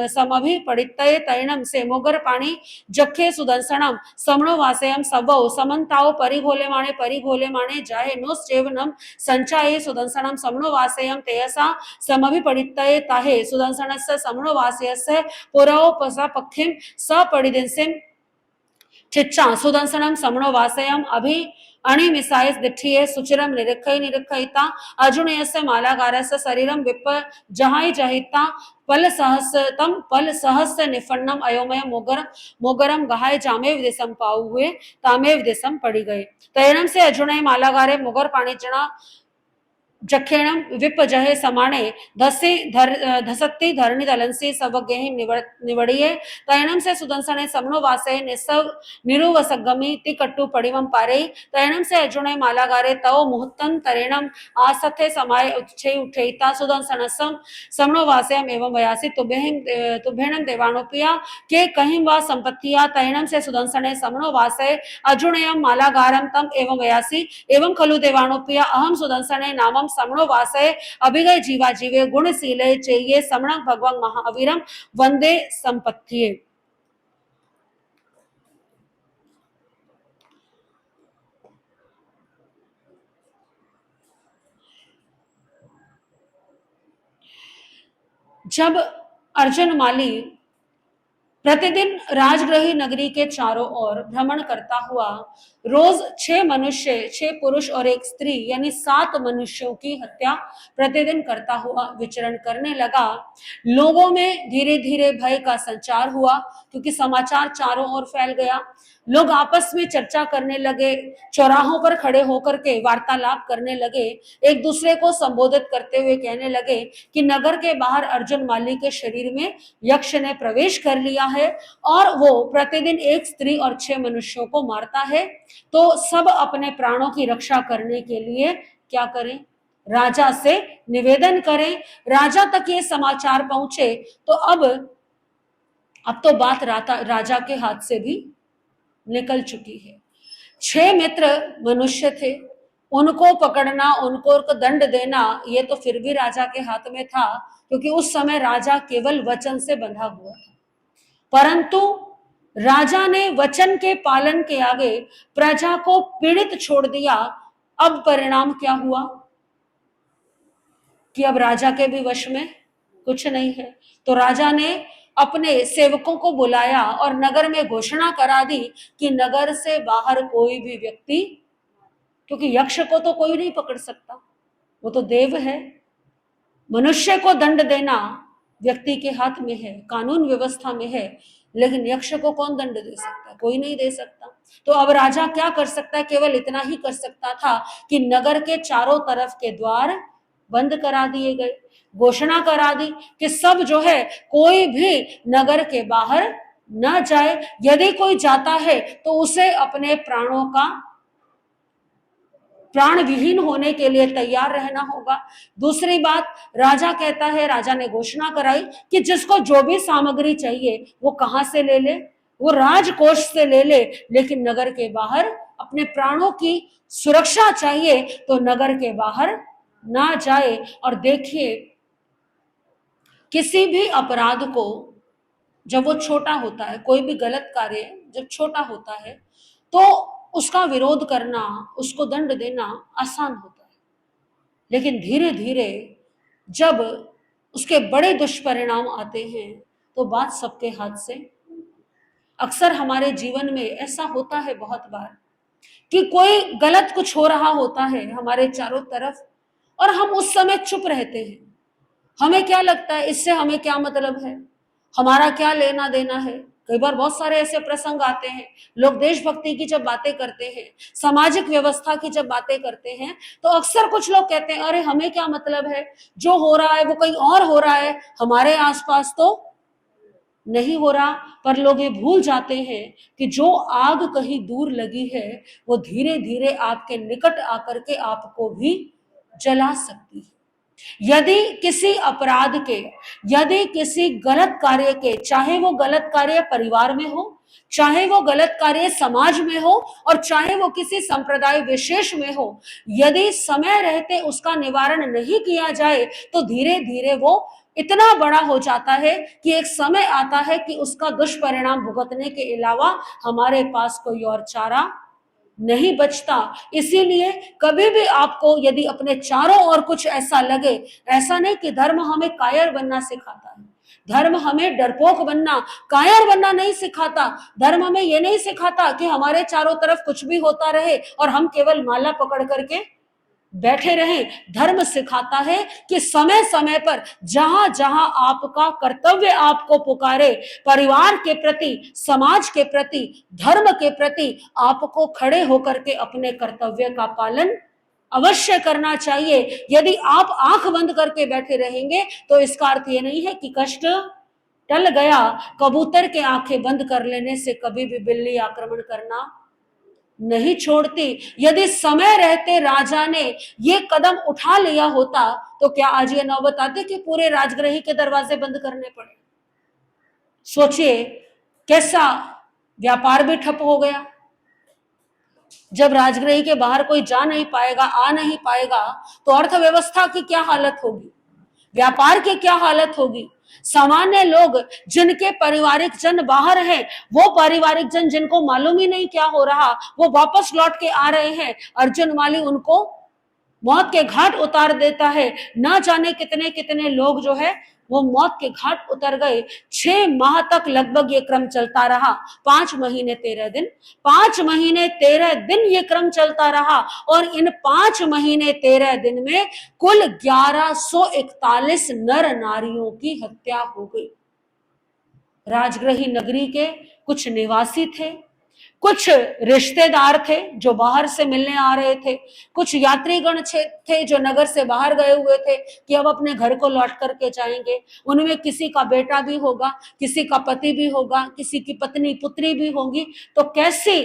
A: समभि पड़ितये तैणम से मोगर पाणी जखे सुदंसनम समणो वासयम सबौ समन्ताओ परिघोले माने जाहे नो चेवणम संचाये सुदंसनम समणो वासयम तेयसा समभि पड़ितये ताहे सुदंसनस्य समणो वासयस्य पुरौ पसा पक्षिम सपड़िदिंसिम चिच्चा सुदंसनम समणो वासयम अभि अणिमिसायस दिठिये सुचिरम निरखयिता अर्जुनयस्य मालागारस्य शरीरम विप जहाई जहिता पल सहस्य निफन्नम अयोमय मोगरम गहाय जामेव दिसम पाऊ हुए तामेव दिसम पड़ी गए तैणम से अर्जुनय मालागारे मोगर पाणी जना जखेणम विप जहे समाने धसत्ती धरणी दलंसी सब गेहिम निवड़िये तैणम से सुदंसने समनो वासे निसव निरुवसगमी तिकट्टु पड़िवम पारे तैणम से अर्जुने मालागारे तव मुहूर्तन तरेणम आसथे समाय उठेता सुदंसनसम समनो वासेयम एवं वयासी तुभेणम देवानोपिया के कहीं वा संपत्तिया तैणम से सुदंसने समनो वासे अर्जुनयम मालागारम तम एवं वयासी एवं खलु देवानोपिया अहम सुदंसने नामम समणो वासय अभिगय जीवा जीवे गुणशीले चेये समणं भगवं महावीरम वंदे संपत्तिये। जब अर्जुन माली प्रतिदिन राजग्रही नगरी के चारों ओर भ्रमण करता हुआ रोज 6 मनुष्य 6 पुरुष और एक स्त्री यानी 7 मनुष्यों की हत्या प्रतिदिन करता हुआ विचरण करने लगा लोगों में धीरे धीरे भय का संचार हुआ क्योंकि समाचार चारों ओर फैल गया लोग आपस में चर्चा करने लगे चौराहों पर खड़े होकर के वार्तालाप करने लगे एक दूसरे को संबोधित करते हुए कहने लगे कि नगर के बाहर अर्जुन माली के शरीर में यक्ष ने प्रवेश कर लिया है और वो प्रतिदिन एक स्त्री और 6 मनुष्यों को मारता है तो सब अपने प्राणों की रक्षा करने के लिए क्या करें राजा से निवेदन करें राजा तक ये समाचार पहुंचे तो अब तो बात राजा के हाथ से भी निकल चुकी है 6 मित्र मनुष्य थे उनको पकड़ना उनको दंड देना ये तो फिर भी राजा के हाथ में था क्योंकि उस समय राजा केवल वचन से बंधा हुआ था परंतु राजा ने वचन के पालन के आगे प्रजा को पीड़ित छोड़ दिया अब परिणाम क्या हुआ कि अब राजा के भी वश में कुछ नहीं है तो राजा ने अपने सेवकों को बुलाया और नगर में घोषणा करा दी कि नगर से बाहर कोई भी व्यक्ति क्योंकि यक्ष को तो कोई नहीं पकड़ सकता वो तो देव है मनुष्य को दंड देना व्यक्ति के हाथ में है कानून व्यवस्था में है लेकिन यक्ष को कौन दंड दे सकता कोई नहीं दे सकता तो अब राजा क्या कर सकता है केवल इतना ही कर सकता था कि नगर के चारों तरफ के द्वार बंद करा दिए गए घोषणा करा दी कि सब जो है कोई भी नगर के बाहर न जाए यदि कोई जाता है तो उसे अपने प्राणों का प्राण विहीन होने के लिए तैयार रहना होगा। दूसरी बात, राजा कहता है, राजा ने घोषणा कराई कि जिसको जो भी सामग्री चाहिए वो कहां से ले ले, वो राजकोष से ले ले, लेकिन नगर के बाहर अपने प्राणों की सुरक्षा चाहिए तो नगर के बाहर ना जाए। और देखिए, किसी भी अपराध को जब वो छोटा होता है, कोई भी गलत कार्य जब छोटा होता है तो उसका विरोध करना, उसको दंड देना आसान होता है, लेकिन धीरे धीरे जब उसके बड़े दुष्परिणाम आते हैं तो बात सबके हाथ से। अक्सर हमारे जीवन में ऐसा होता है बहुत बार कि कोई गलत कुछ हो रहा होता है हमारे चारों तरफ और हम उस समय चुप रहते हैं। हमें क्या लगता है, इससे हमें क्या मतलब है, हमारा क्या लेना देना है। कई बार बहुत सारे ऐसे प्रसंग आते हैं, लोग देशभक्ति की जब बातें करते हैं, सामाजिक व्यवस्था की जब बातें करते हैं, तो अक्सर कुछ लोग कहते हैं अरे हमें क्या मतलब है, जो हो रहा है वो कहीं और हो रहा है, हमारे आसपास तो नहीं हो रहा। पर लोग ये भूल जाते हैं कि जो आग कहीं दूर लगी है वो धीरे धीरे आपके निकट आकर के आपको भी जला सकती है। यदि किसी अपराध के, यदि किसी गलत कार्य के, चाहे वो गलत कार्य परिवार में हो, चाहे वो गलत कार्य समाज में हो, और चाहे वो किसी संप्रदाय विशेष में हो, यदि समय रहते उसका निवारण नहीं किया जाए तो धीरे धीरे वो इतना बड़ा हो जाता है कि एक समय आता है कि उसका दुष्परिणाम भुगतने के अलावा हमारे पास कोई और चारा नहीं बचता। इसीलिए कभी भी आपको यदि अपने चारों ओर कुछ ऐसा लगे, ऐसा नहीं कि धर्म हमें कायर बनना सिखाता है, धर्म हमें डरपोक बनना, कायर बनना नहीं सिखाता। धर्म हमें यह नहीं सिखाता कि हमारे चारों तरफ कुछ भी होता रहे और हम केवल माला पकड़ करके बैठे रहें। धर्म सिखाता है कि समय समय पर जहां जहां आपका कर्तव्य आपको पुकारे, परिवार के प्रति, समाज के प्रति, धर्म के प्रति, आपको खड़े होकर के अपने कर्तव्य का पालन अवश्य करना चाहिए। यदि आप आंख बंद करके बैठे रहेंगे तो इसका अर्थ ये नहीं है कि कष्ट टल गया। कबूतर के आंखें बंद कर लेने से कभी भी बिल्ली आक्रमण करना नहीं छोड़ती। यदि समय रहते राजा ने ये कदम उठा लिया होता तो क्या आज ये नौबत आती कि पूरे राजगृह के दरवाजे बंद करने पड़े। सोचिए कैसा व्यापार भी ठप हो गया। जब राजगृह के बाहर कोई जा नहीं पाएगा, आ नहीं पाएगा, तो अर्थव्यवस्था की क्या हालत होगी, व्यापार की क्या हालत होगी। सामान्य लोग जिनके पारिवारिक जन बाहर हैं, वो पारिवारिक जन जिनको मालूम ही नहीं क्या हो रहा, वो वापस लौट के आ रहे हैं, अर्जुन माली उनको मौत के घाट उतार देता है। ना जाने कितने कितने लोग जो है वो मौत के घाट उतर गए। 6 माह तक लगभग ये क्रम चलता रहा, 5 महीने 13 दिन, 5 महीने 13 दिन ये क्रम चलता रहा। और इन 5 महीने 13 दिन में कुल 1141 नर नारियों की हत्या हो गई। राजगृही नगरी के कुछ निवासी थे, कुछ रिश्तेदार थे जो बाहर से मिलने आ रहे थे, कुछ यात्रीगण थे जो नगर से बाहर गए हुए थे कि अब अपने घर को लौट करके जाएंगे। उनमें किसी का बेटा भी होगा, किसी का पति भी होगा, किसी की पत्नी पुत्री भी होगी। तो कैसे,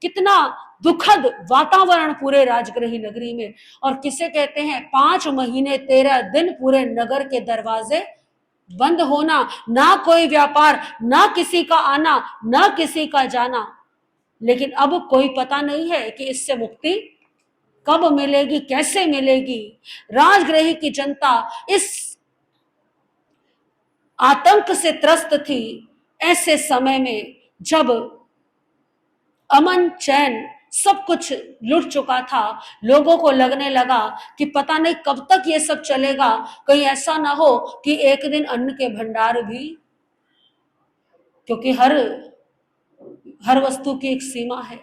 A: कितना दुखद वातावरण पूरे राजगृही नगरी में। और किसे कहते हैं 5 महीने 13 दिन पूरे नगर के दरवाजे बंद होना, ना कोई व्यापार, ना किसी का आना, ना किसी का जाना। लेकिन अब कोई पता नहीं है कि इससे मुक्ति कब मिलेगी, कैसे मिलेगी। राजगृह की जनता इस आतंक से त्रस्त थी। ऐसे समय में जब अमन चैन सब कुछ लुट चुका था, लोगों को लगने लगा कि पता नहीं कब तक ये सब चलेगा, कहीं ऐसा ना हो कि एक दिन अन्न के भंडार भी, क्योंकि हर वस्तु की एक सीमा है।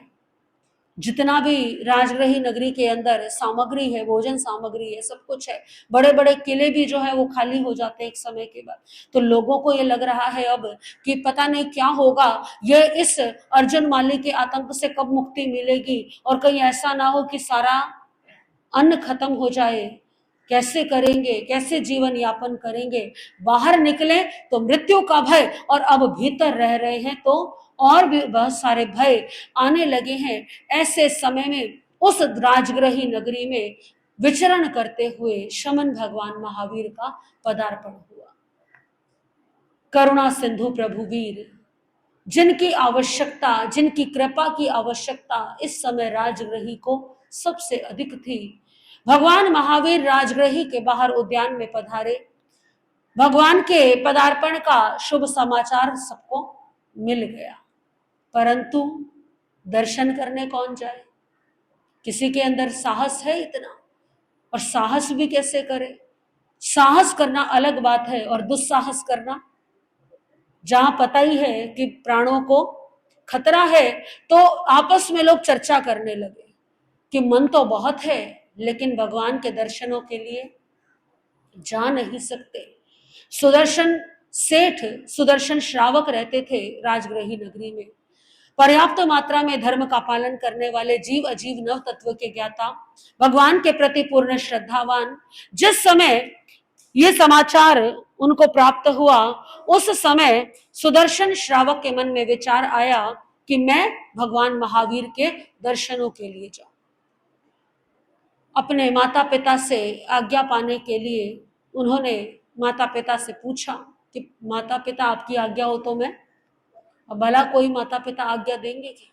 A: जितना भी राजगृही नगरी के अंदर सामग्री है, भोजन सामग्री है, सब कुछ है, बड़े बड़े किले भी जो है वो खाली हो जाते हैं एक समय के बाद। तो लोगों को ये लग रहा है अब कि पता नहीं क्या होगा, ये इस अर्जुन माली के आतंक से कब मुक्ति मिलेगी, और कहीं ऐसा ना हो कि सारा अन्न खत्म हो जाए। कैसे करेंगे, कैसे जीवन यापन करेंगे। बाहर निकले तो मृत्यु का भय, और अब भीतर रह रहे हैं तो और भी बहुत सारे भय आने लगे हैं। ऐसे समय में उस राजग्रही नगरी में विचरण करते हुए शमन भगवान महावीर का पदार्पण हुआ। करुणा सिंधु प्रभु वीर, जिनकी आवश्यकता, जिनकी कृपा की आवश्यकता इस समय राजग्रही को सबसे अधिक थी, भगवान महावीर राजग्रही के बाहर उद्यान में पधारे। भगवान के पदार्पण का शुभ समाचार सबको मिल गया, परंतु दर्शन करने कौन जाए? किसी के अंदर साहस है इतना? और साहस भी कैसे करे? साहस करना अलग बात है और दुस्साहस करना, जहां पता ही है कि प्राणों को खतरा है, तो आपस में लोग चर्चा करने लगे कि मन तो बहुत है लेकिन भगवान के दर्शनों के लिए जा नहीं सकते। सुदर्शन सेठ, सुदर्शन श्रावक रहते थे राजग्रही नगरी में। पर्याप्त मात्रा में धर्म का पालन करने वाले, जीव अजीव नव तत्व के ज्ञाता, भगवान के प्रति पूर्ण श्रद्धावान। जिस समय ये समाचार उनको प्राप्त हुआ, उस समय सुदर्शन श्रावक के मन में विचार आया कि मैं भगवान महावीर के दर्शनों के लिए जाऊं। अपने माता पिता से आज्ञा पाने के लिए उन्होंने माता पिता से पूछा कि माता पिता आपकी आज्ञा हो तो मैं। अब भला कोई माता पिता आज्ञा देंगे क्या?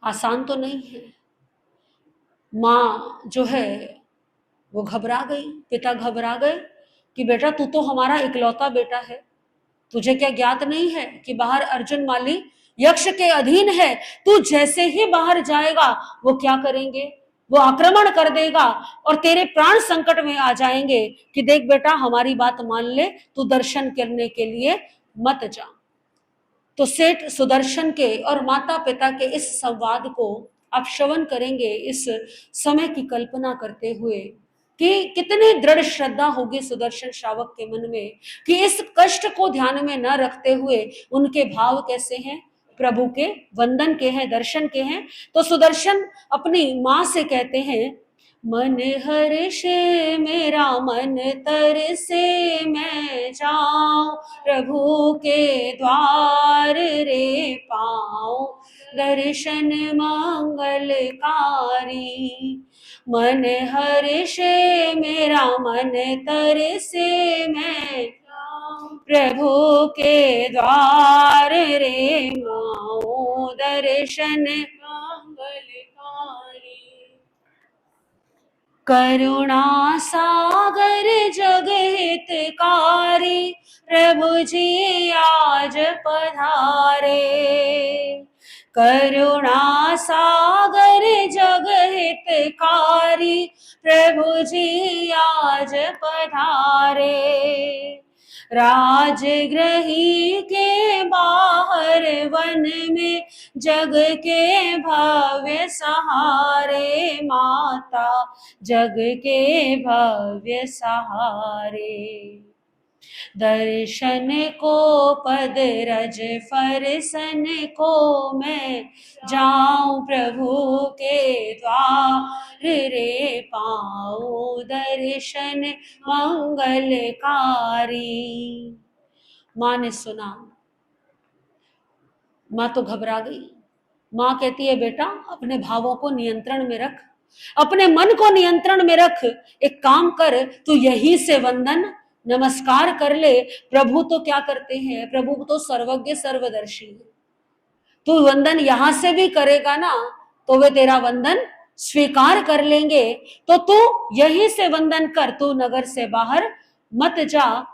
A: आसान तो नहीं है। माँ जो है वो घबरा गई, पिता घबरा गए कि बेटा तू तो हमारा इकलौता बेटा है, तुझे क्या ज्ञात नहीं है कि बाहर अर्जुन माली यक्ष के अधीन है। तू जैसे ही बाहर जाएगा वो क्या करेंगे, वो आक्रमण कर देगा और तेरे प्राण संकट में आ जाएंगे कि देख बेटा हमारी बात मान ले, तू दर्शन करने के लिए मत जा। तो सेठ सुदर्शन के और माता पिता के इस संवाद को आप श्रवण करेंगे, इस समय की कल्पना करते हुए कि कितनी दृढ़ श्रद्धा होगी सुदर्शन श्रावक के मन में, कि इस कष्ट को ध्यान में न रखते हुए उनके भाव कैसे हैं, प्रभु के वंदन के हैं, दर्शन के हैं। तो सुदर्शन अपनी माँ से कहते हैं, मन हर्षे मेरा मन तरसे मैं जाऊं, प्रभु के द्वार रे पाऊं दर्शन मंगलकारी। मन हर्षे मेरा मन तरसे मैं प्रभु के द्वार रे पाऊं दर्शन मंगलकारी। करुणा सागर जग हितकारी, प्रभु जी आज पधारे। करुणा सागर जग हितकारी, प्रभु जी आज पधारे। राजग्रही के बाहर वन में जग के भव्य सहारे, माता जग के भव्य सहारे। दर्शन को पद रज फरसन को मैं जाऊं, प्रभु के द्वार रे पाऊं दर्शन मंगलकारी। माँ ने सुना, माँ तो घबरा गई। माँ कहती है बेटा अपने भावों को नियंत्रण में रख, अपने मन को नियंत्रण में रख। एक काम कर, तू यही से वंदन नमस्कार कर ले। प्रभु तो क्या करते हैं, प्रभु तो सर्वज्ञ सर्वदर्शी है। तू वंदन यहां से भी करेगा ना तो वे तेरा वंदन स्वीकार कर लेंगे। तो तू यही से वंदन कर, तू नगर से बाहर मत जा।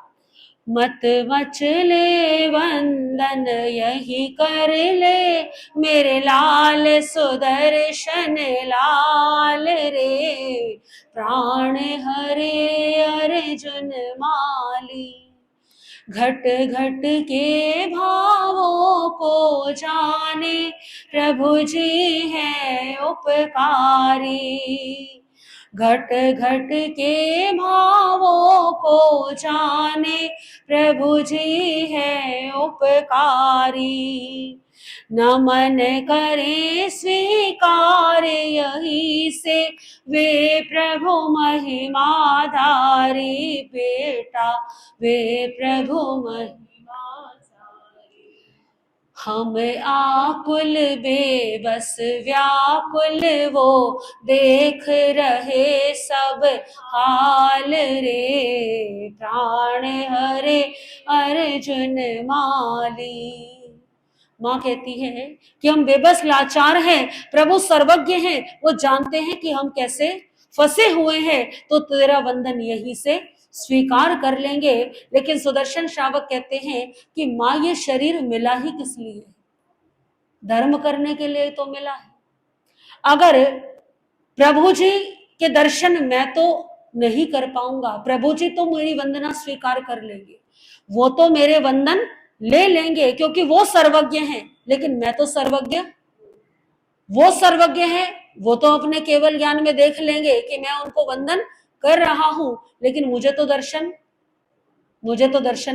A: मत मचले वंदन यही कर ले, मेरे लाल सुदर्शन लाल रे, प्राण हरे अर्जुन माली। घट घट के भावों को जाने, प्रभु जी है उपकारी। घट घट के भावों को जाने, प्रभु जी है उपकारी। नमन करे स्वीकार यही से, वे प्रभु महिमाधारी बेटा, वे प्रभु महिमाधारी। हम आकुल बेबस व्याकुल वो देख रहे सब हाल रे, प्राण हरे अर्जुन माली। माँ कहती है कि हम बेबस लाचार हैं, प्रभु सर्वज्ञ हैं, वो जानते हैं कि हम कैसे फंसे हुए हैं, तो तेरा वंदन यहीं से स्वीकार कर लेंगे। लेकिन सुदर्शन श्रावक कहते हैं कि माँ ये शरीर मिला ही किस लिए? धर्म करने के लिए तो मिला है। अगर प्रभु जी के दर्शन मैं तो नहीं कर पाऊंगा, प्रभु जी तो मेरी वंदना स्वीकार कर लेंगे, वो तो मेरे वंदन ले लेंगे क्योंकि वो सर्वज्ञ हैं, लेकिन मैं तो सर्वज्ञ, वो सर्वज्ञ हैं, वो तो अपने केवल ज्ञान में देख लेंगे कि मैं उनको वंदन कर रहा हूं, लेकिन मुझे तो दर्शन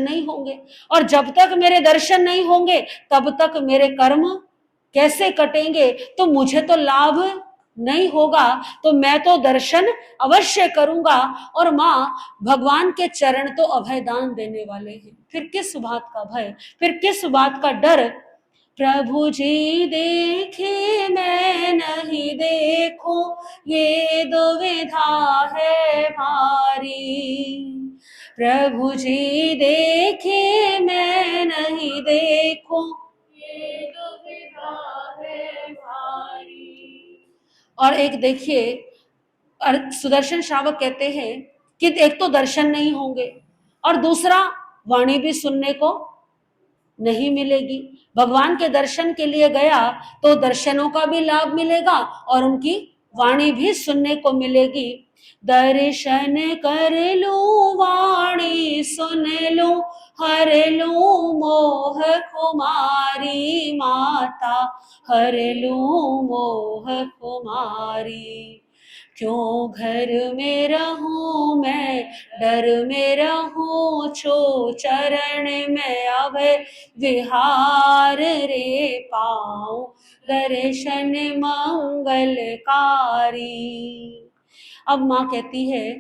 A: नहीं होंगे। और जब तक मेरे दर्शन नहीं होंगे तब तक मेरे कर्म कैसे कटेंगे, तो मुझे तो लाभ नहीं होगा। तो मैं तो दर्शन अवश्य करूंगा। और माँ भगवान के चरण तो अभयदान देने वाले हैं, फिर किस बात का भय, फिर किस बात का डर। प्रभु जी देखे मैं नहीं देखूं, ये दुविधा है भारी। प्रभु जी देखे मैं नहीं देखूं, ये दुविधा है भारी। और एक देखिए, सुदर्शन श्रावक कहते हैं कि एक तो दर्शन नहीं होंगे और दूसरा वाणी भी सुनने को नहीं मिलेगी। भगवान के दर्शन के लिए गया तो दर्शनों का भी लाभ मिलेगा और उनकी वाणी भी सुनने को मिलेगी। दर्शन कर लूं वाणी सुन लूं, हर लूं मोह कुमारी माता, हर लूं मोह कुमारी। क्यों घर में रहूं मैं, डर में रहूं, छो चरण में अभय विहार रे, पाऊं दर्शन मंगलकारी। अब माँ कहती है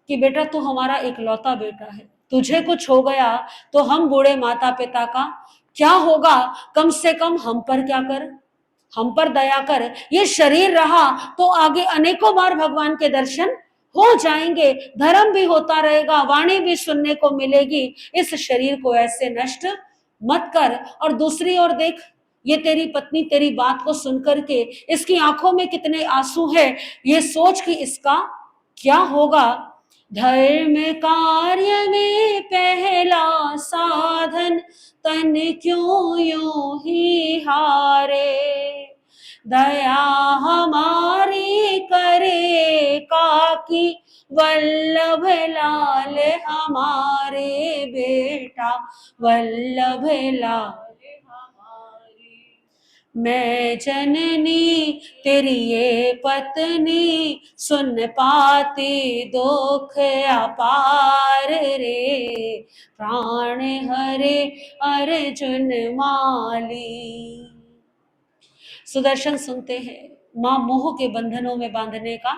A: कि बेटा तू हमारा इकलौता बेटा है, तुझे कुछ हो गया तो हम बूढ़े माता पिता का क्या होगा, कम से कम हम पर क्या कर, हम पर दया कर। ये शरीर रहा तो आगे अनेकों बार भगवान के दर्शन हो जाएंगे, धर्म भी होता रहेगा, वाणी भी सुनने को मिलेगी। इस शरीर को ऐसे नष्ट मत कर। और दूसरी ओर देख, ये तेरी पत्नी तेरी बात को सुनकर के इसकी आंखों में कितने आंसू है, ये सोच कि इसका क्या होगा। धर्म कार्य में पहला साधन, तन क्यों यूं ही हारे। दया हमारी करे काकी, वल्लभ लाल हमारे बेटा, वल्लभ लाल हमारे। मैं जननी तेरी ये पत्नी, सुन पाती दुख अपार रे, प्राण हरे अर्जुन माली। सुदर्शन सुनते हैं माँ मोह के बंधनों में बांधने का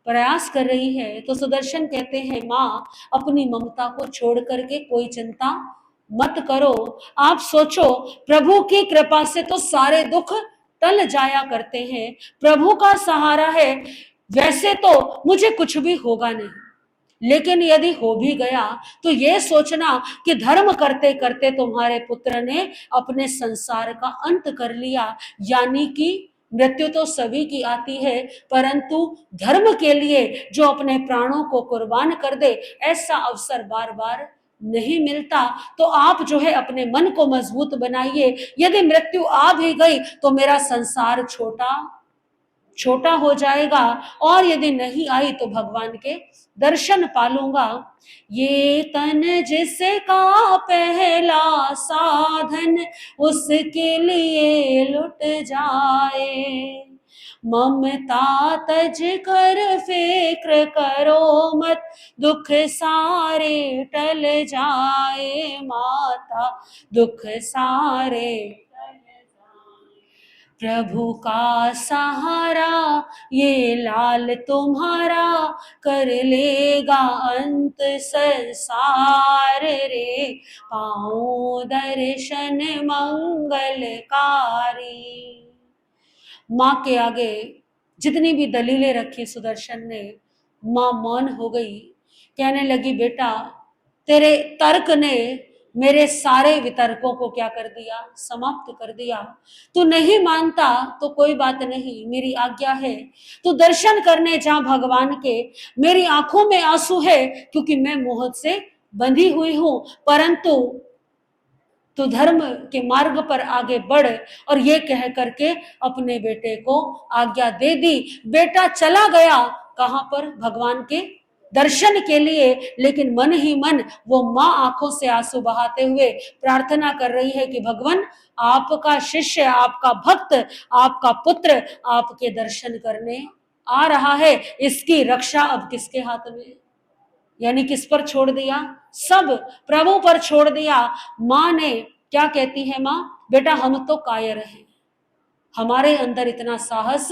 A: प्रयास कर रही है, तो सुदर्शन कहते हैं माँ अपनी ममता को छोड़ करके कोई चिंता मत करो। आप सोचो, प्रभु की कृपा से तो सारे दुख टल जाया करते हैं, प्रभु का सहारा है, वैसे तो मुझे कुछ भी होगा नहीं, लेकिन यदि हो भी गया तो ये सोचना कि धर्म करते करते तुम्हारे पुत्र ने अपने संसार का अंत कर लिया। यानी कि मृत्यु तो सभी की आती है, परंतु धर्म के लिए जो अपने प्राणों को कुर्बान कर दे, ऐसा अवसर बार बार नहीं मिलता। तो आप जो है अपने मन को मजबूत बनाइए। यदि मृत्यु आ भी गई तो मेरा संसार छोटा हो जाएगा, और यदि नहीं आई तो भगवान के दर्शन पालूंगा। ये तन जिसका पहला साधन, उसके लिए लुट जाए। ममता तज कर फिक्र करो मत, दुख सारे टल जाए माता, दुख सारे। प्रभु का सहारा ये लाल तुम्हारा, कर लेगा अंत संसार रे, पाओ दर्शन मंगलकारी। माँ के आगे जितनी भी दलीलें रखी सुदर्शन ने, माँ मौन हो गई। कहने लगी, बेटा तेरे तर्क ने मेरे सारे वितर्कों को क्या कर दिया, समाप्त कर दिया। तू नहीं मानता तो कोई बात नहीं, मेरी आज्ञा है तू दर्शन करने जा भगवान के। मेरी आंखों में आंसू है क्योंकि मैं मोह से बंधी हुई हूं, परंतु तू धर्म के मार्ग पर आगे बढ़। और ये कह करके अपने बेटे को आज्ञा दे दी। बेटा चला गया कहां पर, भगवान के दर्शन के लिए, लेकिन मन ही मन वो माँ आंखों से आंसू बहाते हुए प्रार्थना कर रही है कि भगवान आपका शिष्य, आपका भक्त, आपका पुत्र आपके दर्शन करने आ रहा है, इसकी रक्षा अब किसके हाथ में। यानी किस पर छोड़ दिया, सब प्रभु पर छोड़ दिया। माँ ने क्या कहती है, माँ बेटा हम तो कायर हैं, हमारे अंदर इतना साहस,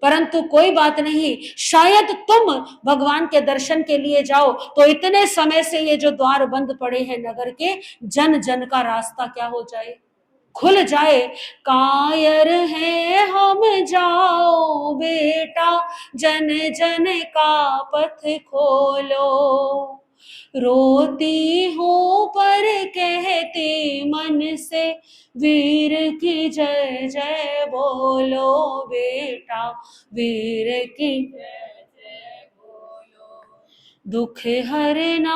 A: परंतु कोई बात नहीं, शायद तुम भगवान के दर्शन के लिए जाओ तो इतने समय से ये जो द्वार बंद पड़े हैं नगर के, जन जन का रास्ता क्या हो जाए, खुल जाए। कायर है हम जाओ बेटा, जन जन का पथ खोलो, रोती हूँ पर कहती मन से, वीर की जय जय बोलो बेटा, वीर की दुख हरना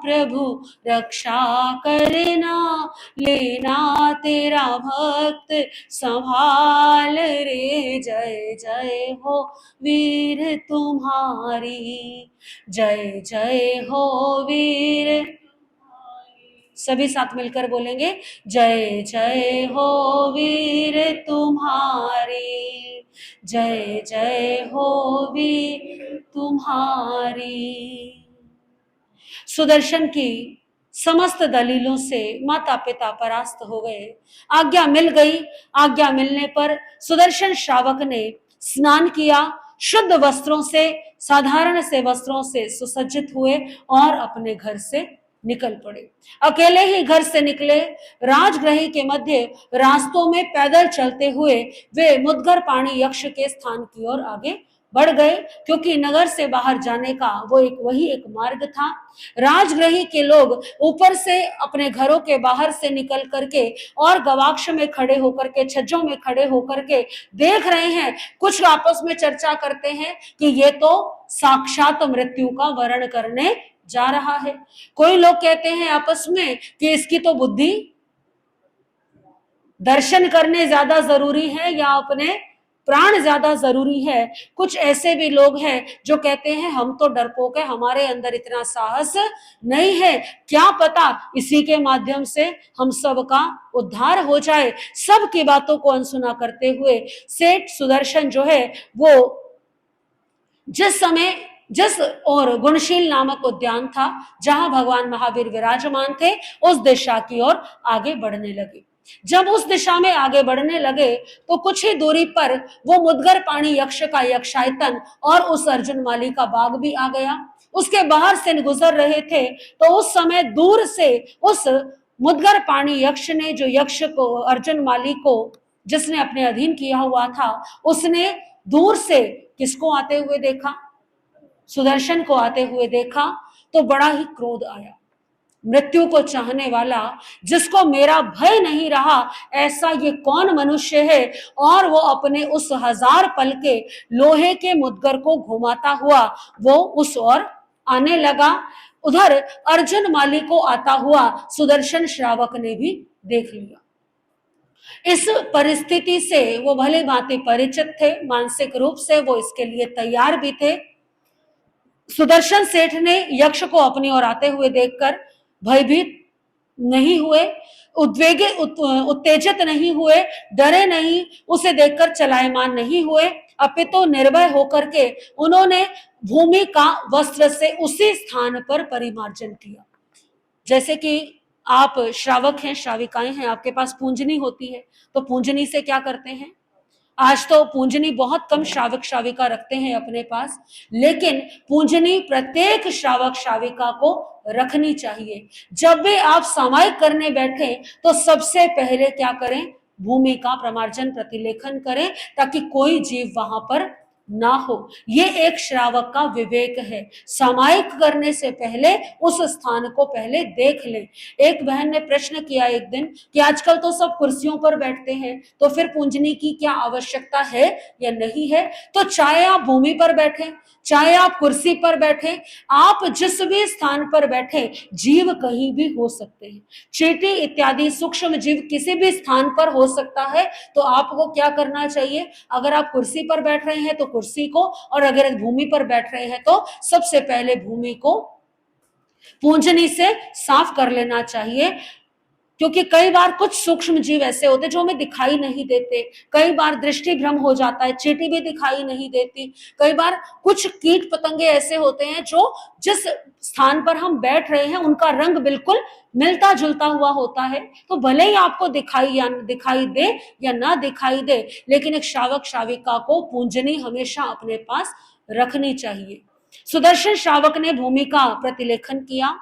A: प्रभु रक्षा करना, लेना तेरा भक्त संभाल रे, जय जय हो वीर तुम्हारी, जय जय हो वीर। सभी साथ मिलकर बोलेंगे, जय जय हो वीर तुम्हारी, जय जय हो वीर तुम्हारी। सुदर्शन की समस्त दलीलों से माता पिता परास्त हो गए। आज्ञा मिल गई। आज्ञा मिलने पर सुदर्शन श्रावक ने स्नान किया, शुद्ध वस्त्रों से, साधारण से वस्त्रों से सुसज्जित हुए और अपने घर से निकल पड़े। अकेले ही घर से निकले। राजगृह के मध्य रास्तों में पैदल चलते हुए वे मुद्गर पाणी यक्ष के स्थान की ओर आगे बढ़ गए, क्योंकि नगर से बाहर जाने का वो वही एक मार्ग था। राजगृह के लोग ऊपर से अपने घरों के बाहर से निकल करके और गवाक्ष में खड़े होकर के, छज्जों में खड़े होकर के देख रहे हैं। कुछ आपस में चर्चा करते हैं कि ये तो साक्षात मृत्यु का वर्ण करने जा रहा है। कोई लोग कहते हैं आपस में कि इसकी तो बुद्धि, दर्शन करने ज्यादा जरूरी है या अपने प्राण ज्यादा जरूरी है। कुछ ऐसे भी लोग हैं जो कहते हैं हम तो डरपोक है, हमारे अंदर इतना साहस नहीं है, क्या पता इसी के माध्यम से हम सबका उद्धार हो जाए। सबकी बातों को अनसुना करते हुए सेठ सुदर्शन जो है वो जिस और गुणशील नामक उद्यान था जहां भगवान महावीर विराजमान थे, उस दिशा की ओर आगे बढ़ने लगे। जब उस दिशा में आगे बढ़ने लगे तो कुछ ही दूरी पर वो मुद्गर पाणी यक्ष का यक्षायतन और उस अर्जुन माली का बाग भी आ गया। उसके बाहर से गुजर रहे थे तो उस समय दूर से उस मुद्गर पाणी यक्ष ने, जो यक्ष को, अर्जुन माली को जिसने अपने अधीन किया हुआ था, उसने दूर से किसको आते हुए देखा, सुदर्शन को आते हुए देखा तो बड़ा ही क्रोध आया। मृत्यु को चाहने वाला, जिसको मेरा भय नहीं रहा, ऐसा ये कौन मनुष्य है। और वो अपने उस 1000 पल के लोहे के मुद्गर को घुमाता हुआ वो उस ओर आने लगा। उधर अर्जुन माली को आता हुआ सुदर्शन श्रावक ने भी देख लिया। इस परिस्थिति से वो भले भांति परिचित थे, मानसिक रूप से वो इसके लिए तैयार भी थे। सुदर्शन सेठ ने यक्ष को अपनी ओर आते हुए देखकर भयभीत नहीं हुए, उत्तेजित नहीं हुए, डरे नहीं, उसे देखकर चलायमान नहीं हुए, अपितु निर्भय होकर के उन्होंने भूमि का वस्त्र से उसी स्थान पर परिमार्जन किया। जैसे कि आप श्रावक हैं, श्राविकाएं हैं, आपके पास पूंजनी होती है, तो पूंजनी से क्या करते हैं, आज तो पूंजनी बहुत कम श्रावक श्राविका रखते हैं अपने पास, लेकिन पूंजनी प्रत्येक श्रावक श्राविका को रखनी चाहिए। जब भी आप सामायिक करने बैठे तो सबसे पहले क्या करें, भूमि का प्रमार्जन प्रतिलेखन करें, ताकि कोई जीव वहां पर ना हो। ये एक श्रावक का विवेक है। सामायिक करने से पहले उस स्थान को पहले देख लें। एक बहन ने प्रश्न किया एक दिन कि आजकल तो सब कुर्सियों पर बैठते हैं, तो फिर पूंजनी की क्या आवश्यकता है या नहीं है? तो चाहे आप भूमि पर बैठे, चाहे आप कुर्सी पर बैठे, आप जिस भी स्थान पर बैठे, जीव कहीं भी हो सकते हैं। चींटी इत्यादि सूक्ष्म जीव किसी भी स्थान पर हो सकता है। तो आपको क्या करना चाहिए? अगर आप कुर्सी पर बैठ रहे हैं तो कुर्सी को, और अगर भूमि पर बैठ रहे हैं तो सबसे पहले भूमि को पूंजनी से साफ कर लेना चाहिए। क्योंकि कई बार कुछ सूक्ष्म जीव ऐसे होते हैं जो हमें दिखाई नहीं देते, कई बार दृष्टि भ्रम हो जाता है, चींटी भी दिखाई नहीं देती, कई बार कुछ कीट पतंगे ऐसे होते हैं जो जिस स्थान पर हम बैठ रहे हैं उनका रंग बिल्कुल मिलता जुलता हुआ होता है। तो भले ही आपको दिखाई दे या ना दिखाई दे, लेकिन एक श्रावक श्राविका को पूंजनी हमेशा अपने पास रखनी चाहिए। सुदर्शन श्रावक ने भूमि का प्रतिलेखन किया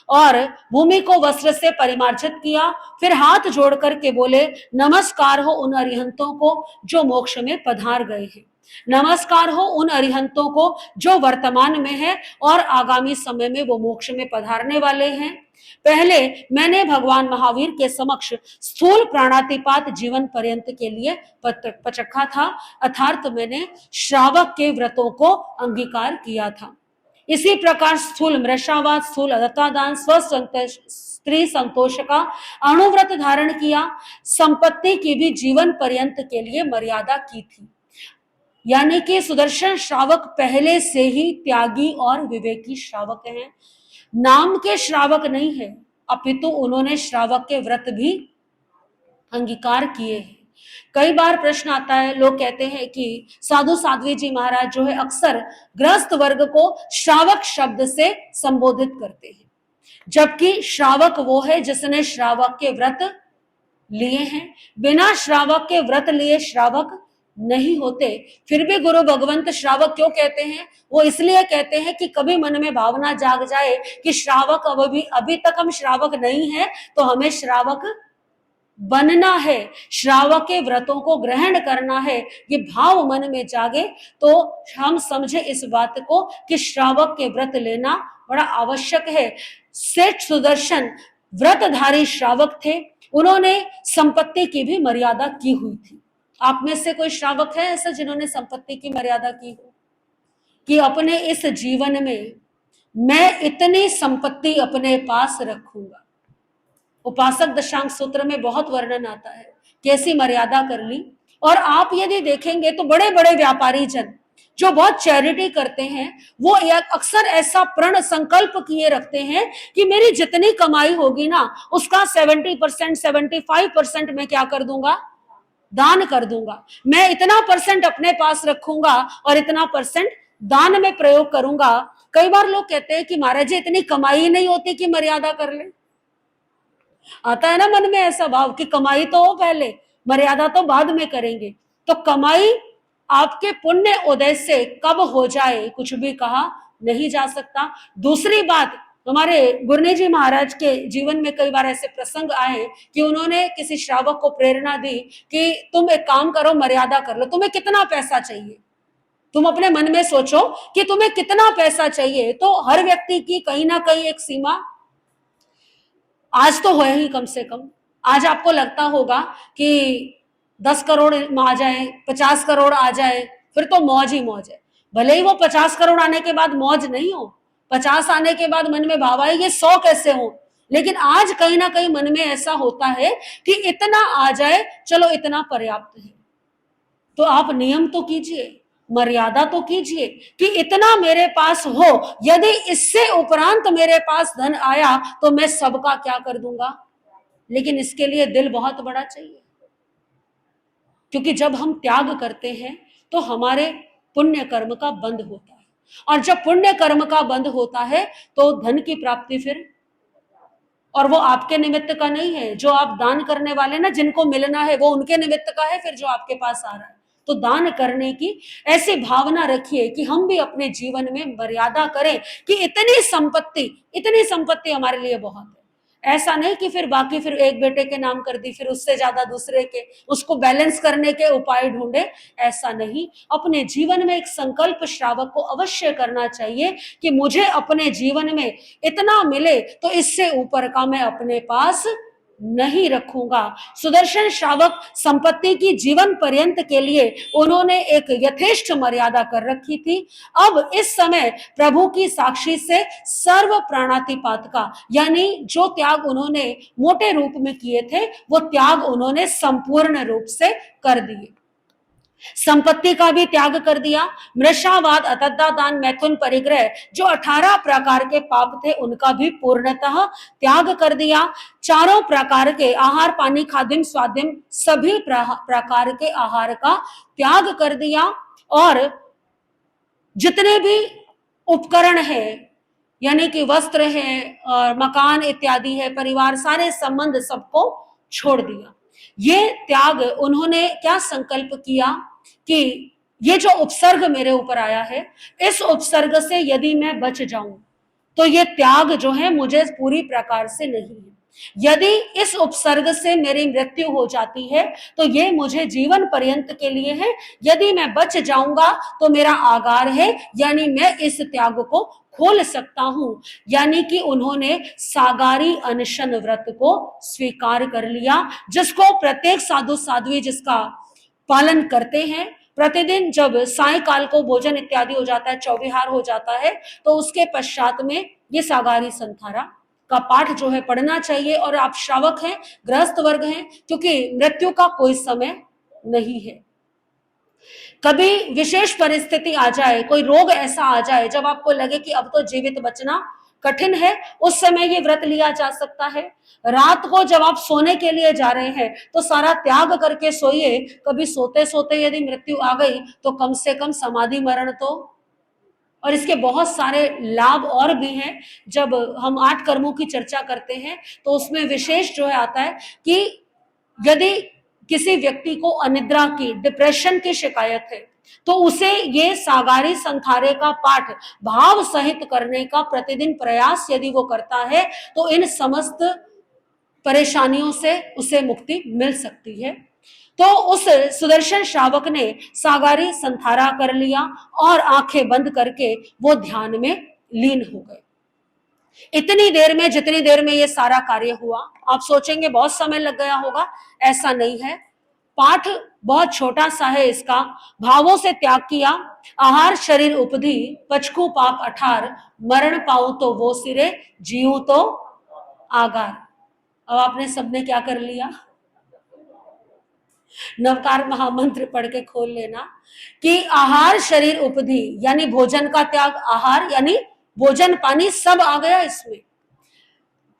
A: और भूमि को वस्त्र से परिमार्जित किया, फिर हाथ जोड़ करके बोले, नमस्कार हो उन अरिहंतों को जो मोक्ष में पधार गए हैं, नमस्कार हो उन अरिहंतों को जो वर्तमान में है और आगामी समय में वो मोक्ष में पधारने वाले हैं। पहले मैंने भगवान महावीर के समक्ष स्थूल प्राणातिपात जीवन पर्यंत के लिए पचखा था, अर्थात मैंने श्रावक के व्रतों को अंगीकार किया था। इसी प्रकार स्थूल मृषावाद, स्थूल अदत्तादान, स्त्री संतोष का अणुव्रत धारण किया, संपत्ति की भी जीवन पर्यंत के लिए मर्यादा की थी। यानी कि सुदर्शन श्रावक पहले से ही त्यागी और विवेकी श्रावक हैं, नाम के श्रावक नहीं है, अपितु उन्होंने श्रावक के व्रत भी अंगीकार किए हैं। कई बार प्रश्न आता है, लोग कहते हैं कि साधु साध्वी जी महाराज जो है अक्सर गृहस्थ वर्ग को श्रावक शब्द से संबोधित करते हैं, जबकि श्रावक वो है जिसने श्रावक के व्रत लिए हैं। बिना श्रावक के व्रत लिए श्रावक नहीं होते। फिर भी गुरु भगवंत श्रावक क्यों कहते हैं? वो इसलिए कहते हैं कि कभी मन में भावना जाग जाए कि श्रावक अभी तक हम श्रावक नहीं है, तो हमें श्रावक बनना है, श्रावक के व्रतों को ग्रहण करना है, ये भाव मन में जागे तो हम समझे इस बात को कि श्रावक के व्रत लेना बड़ा आवश्यक है। सेठ सुदर्शन व्रतधारी श्रावक थे, उन्होंने संपत्ति की भी मर्यादा की हुई थी। आप में से कोई श्रावक है ऐसा जिन्होंने संपत्ति की मर्यादा की हो कि अपने इस जीवन में मैं इतनी संपत्ति अपने पास रखूंगा? उपासक दशांक सूत्र में बहुत वर्णन आता है, कैसी मर्यादा कर ली। और आप यदि देखेंगे तो बड़े बड़े व्यापारी जन जो बहुत चैरिटी करते हैं, वो अक्सर ऐसा प्रण संकल्प किए रखते हैं कि मेरी जितनी कमाई होगी ना, उसका 70%, 75% मैं क्या कर दूंगा? दान कर दूंगा। मैं इतना % अपने पास रखूंगा और इतना % दान में प्रयोग करूंगा। कई बार लोग कहते हैं कि महाराज जी इतनी कमाई नहीं होती कि मर्यादा कर ले। आता है ना मन में ऐसा भाव कि कमाई तो हो पहले, मर्यादा तो बाद में करेंगे। तो कमाई आपके पुण्य उदय से कब हो जाए कुछ भी कहा नहीं जा सकता। दूसरी बात, हमारे गुरने जी महाराज के जीवन में कई बार ऐसे प्रसंग आए कि उन्होंने किसी श्रावक को प्रेरणा दी कि तुम एक काम करो, मर्यादा कर लो। तुम्हें कितना पैसा चाहिए, तुम अपने मन में सोचो कि तुम्हें कितना पैसा चाहिए। तो हर व्यक्ति की कहीं ना कहीं एक सीमा आज तो है ही। कम से कम आज आपको लगता होगा कि 10 करोड़ आ जाए, 50 करोड़ आ जाए, फिर तो मौज ही मौज है। भले ही वो 50 करोड़ आने के बाद मौज नहीं हो, 50 आने के बाद मन में भाव आए ये 100 कैसे हो, लेकिन आज कहीं ना कहीं मन में ऐसा होता है कि इतना आ जाए, चलो इतना पर्याप्त है। तो आप नियम तो कीजिए, मर्यादा तो कीजिए कि इतना मेरे पास हो, यदि इससे उपरांत मेरे पास धन आया तो मैं सबका क्या कर दूंगा। लेकिन इसके लिए दिल बहुत बड़ा चाहिए, क्योंकि जब हम त्याग करते हैं तो हमारे पुण्य कर्म का बंध होता है, और जब पुण्य कर्म का बंध होता है तो धन की प्राप्ति फिर, और वो आपके निमित्त का नहीं है। जो आप दान करने वाले ना, जिनको मिलना है वो उनके निमित्त का है फिर जो आपके पास आ रहा है। तो दान करने की ऐसी भावना रखिए कि हम भी अपने जीवन में मर्यादा करें कि इतनी संपत्ति हमारे लिए बहुत है। ऐसा नहीं कि फिर बाकी फिर एक बेटे के नाम कर दी, फिर उससे ज्यादा दूसरे के, उसको बैलेंस करने के उपाय ढूंढे, ऐसा नहीं। अपने जीवन में एक संकल्प श्रावक को अवश्य करना चाहिए कि मुझे अपने जीवन में इतना मिले तो इससे ऊपर का मैं अपने पास नहीं रखूंगा। सुदर्शन श्रावक संपत्ति की जीवन पर्यंत के लिए उन्होंने एक यथेष्ट मर्यादा कर रखी थी। अब इस समय प्रभु की साक्षी से सर्व प्राणातिपात का, यानी जो त्याग उन्होंने मोटे रूप में किए थे वो त्याग उन्होंने संपूर्ण रूप से कर दिए। संपत्ति का भी त्याग कर दिया। मृषावाद, अतद्दा दान, मैथुन, परिग्रह, जो 18 प्रकार के पाप थे उनका भी पूर्णतः त्याग कर दिया। चारों प्रकार के आहार, पानी, खादिम, स्वादिम, सभी प्रकार के आहार का त्याग कर दिया। और जितने भी उपकरण है, यानी कि वस्त्र है और मकान इत्यादि है, परिवार, सारे संबंध सबको छोड़ दिया। ये त्याग उन्होंने क्या संकल्प किया कि ये जो उपसर्ग मेरे ऊपर आया है, इस उपसर्ग से यदि मैं बच जाऊं तो ये त्याग जो है मुझे पूरी प्रकार से नहीं है। यदि इस उपसर्ग से मेरी मृत्यु हो जाती है तो ये मुझे जीवन पर्यंत के लिए है। यदि मैं बच जाऊंगा तो मेरा आगार है, यानी मैं इस त्याग को खोल सकता हूं। यानी कि उन्होंने सागारी अनशन व्रत को स्वीकार कर लिया, जिसको प्रत्येक साधु साध्वी जिसका पालन करते हैं। प्रतिदिन जब सायकाल को भोजन इत्यादि हो जाता है, चौविहार हो जाता है, तो उसके पश्चात में ये सागारी संथारा का पाठ जो है पढ़ना चाहिए। और आप श्रावक हैं, गृहस्थ वर्ग हैं, क्योंकि मृत्यु का कोई समय नहीं है। कभी विशेष परिस्थिति आ जाए, कोई रोग ऐसा आ जाए जब आपको लगे कि अब तो जीवित बचना कठिन है, उस समय ये व्रत लिया जा सकता है। रात को जब आप सोने के लिए जा रहे हैं तो सारा त्याग करके सोइए। कभी सोते सोते यदि मृत्यु आ गई तो कम से कम समाधि मरण तो। और इसके बहुत सारे लाभ और भी हैं। जब हम 8 कर्मों की चर्चा करते हैं तो उसमें विशेष जो है आता है कि यदि किसी व्यक्ति को अनिद्रा की, डिप्रेशन की शिकायत है तो उसे ये सागारी संथारे का पाठ भाव सहित करने का प्रतिदिन प्रयास यदि वो करता है तो इन समस्त परेशानियों से उसे मुक्ति मिल सकती है। तो उस सुदर्शन श्रावक ने सागारी संथारा कर लिया और आंखें बंद करके वो ध्यान में लीन हो गए। इतनी देर में, जितनी देर में ये सारा कार्य हुआ, आप सोचेंगे बहुत समय लग गया होगा, ऐसा नहीं है। पाठ बहुत छोटा सा है इसका। भावों से त्याग किया, आहार शरीर उपधि, पचकू पाप अठार, मरण पाऊं तो वो सिरे, जीऊं तो आगार। अब आपने सबने क्या कर लिया? नवकार महामंत्र पढ़ के खोल लेना कि आहार शरीर उपधि, यानी भोजन का त्याग, आहार यानी भोजन पानी सब आ गया इसमें।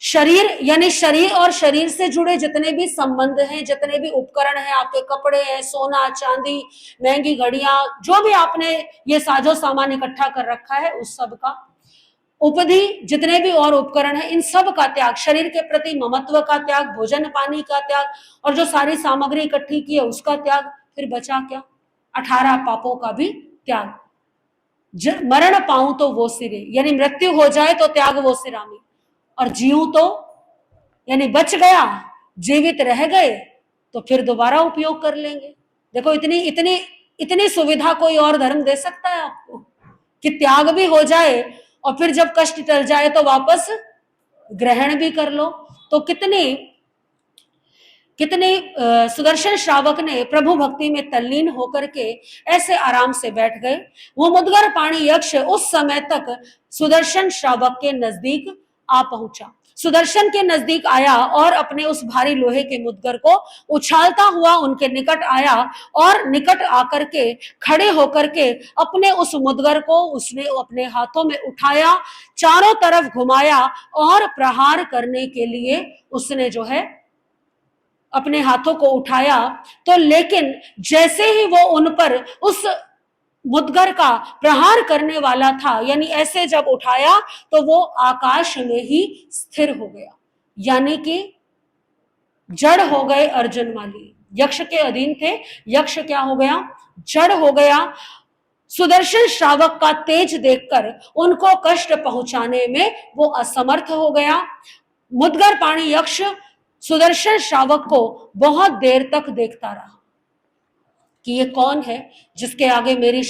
A: शरीर यानी शरीर और शरीर से जुड़े जितने भी संबंध हैं, जितने भी उपकरण हैं, आपके कपड़े हैं, सोना चांदी, महंगी घड़ियां, जो भी आपने ये साजो सामान इकट्ठा कर रखा है उस सब का। उपधि, जितने भी और उपकरण हैं, इन सब का त्याग, शरीर के प्रति ममत्व का त्याग, भोजन पानी का त्याग, और जो सारी सामग्री इकट्ठी की है उसका त्याग। फिर बचा क्या? 18 पापों का भी त्याग। मरण पाऊं तो वो सिरे, यानी मृत्यु हो जाए तो त्याग वो सिरामी। और जीऊं तो, यानी बच गया, जीवित रह गए तो फिर दोबारा उपयोग कर लेंगे। देखो इतनी इतनी इतनी सुविधा कोई और धर्म दे सकता है आपको कि त्याग भी हो जाए और फिर जब कष्ट टल जाए तो वापस ग्रहण भी कर लो। तो कितनी सुदर्शन श्रावक ने प्रभु भक्ति में तल्लीन होकर के ऐसे आराम से बैठ गए। वो मुद्गर पाणी यक्ष उस समय तक सुदर्शन श्रावक के नजदीक आ पहुंचा। सुदर्शन के नजदीक आया और अपने उस भारी लोहे के मुद्गर को उछालता हुआ उनके निकट आया और निकट आकर के खड़े होकर के अपने उस मुद्गर को उसने अपने हाथों में उठाया, चारों तरफ घुमाया और प्रहार करने के लिए उसने जो है अपने हाथों को उठाया। तो लेकिन जैसे ही वो उन पर उस मुद्गर का प्रहार करने वाला था, यानी ऐसे जब उठाया तो वो आकाश में ही स्थिर हो गया, यानी कि जड़ हो गए अर्जुन माली। यक्ष के अधीन थे, यक्ष क्या हो गया, जड़ हो गया। सुदर्शन श्रावक का तेज देखकर उनको कष्ट पहुंचाने में वो असमर्थ हो गया। मुद्गर पाणी यक्ष सुदर्शन श्रावक को बहुत देर तक देखता रहा कि ये कौन है जिसके आगे मेरी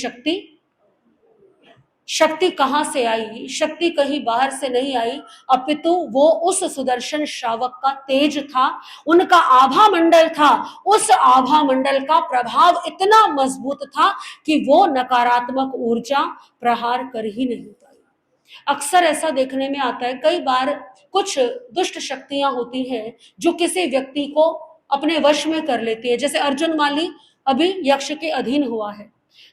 A: शक्ति कहां से आई, शक्ति कहीं बाहर से नहीं आई, अपितु वो उस सुदर्शन श्रावक का तेज था, उनका आभा मंडल था। उस आभा मंडल का प्रभाव इतना मजबूत था कि वो नकारात्मक ऊर्जा प्रहार कर ही नहीं पाई। अक्सर ऐसा देखने में आता है, कई बार कुछ दुष्ट शक्तियां होती हैं जो किसी व्यक्ति को अपने वश में कर लेती है। जैसे अर्जुन माली अभी यक्ष के अधीन हुआ है,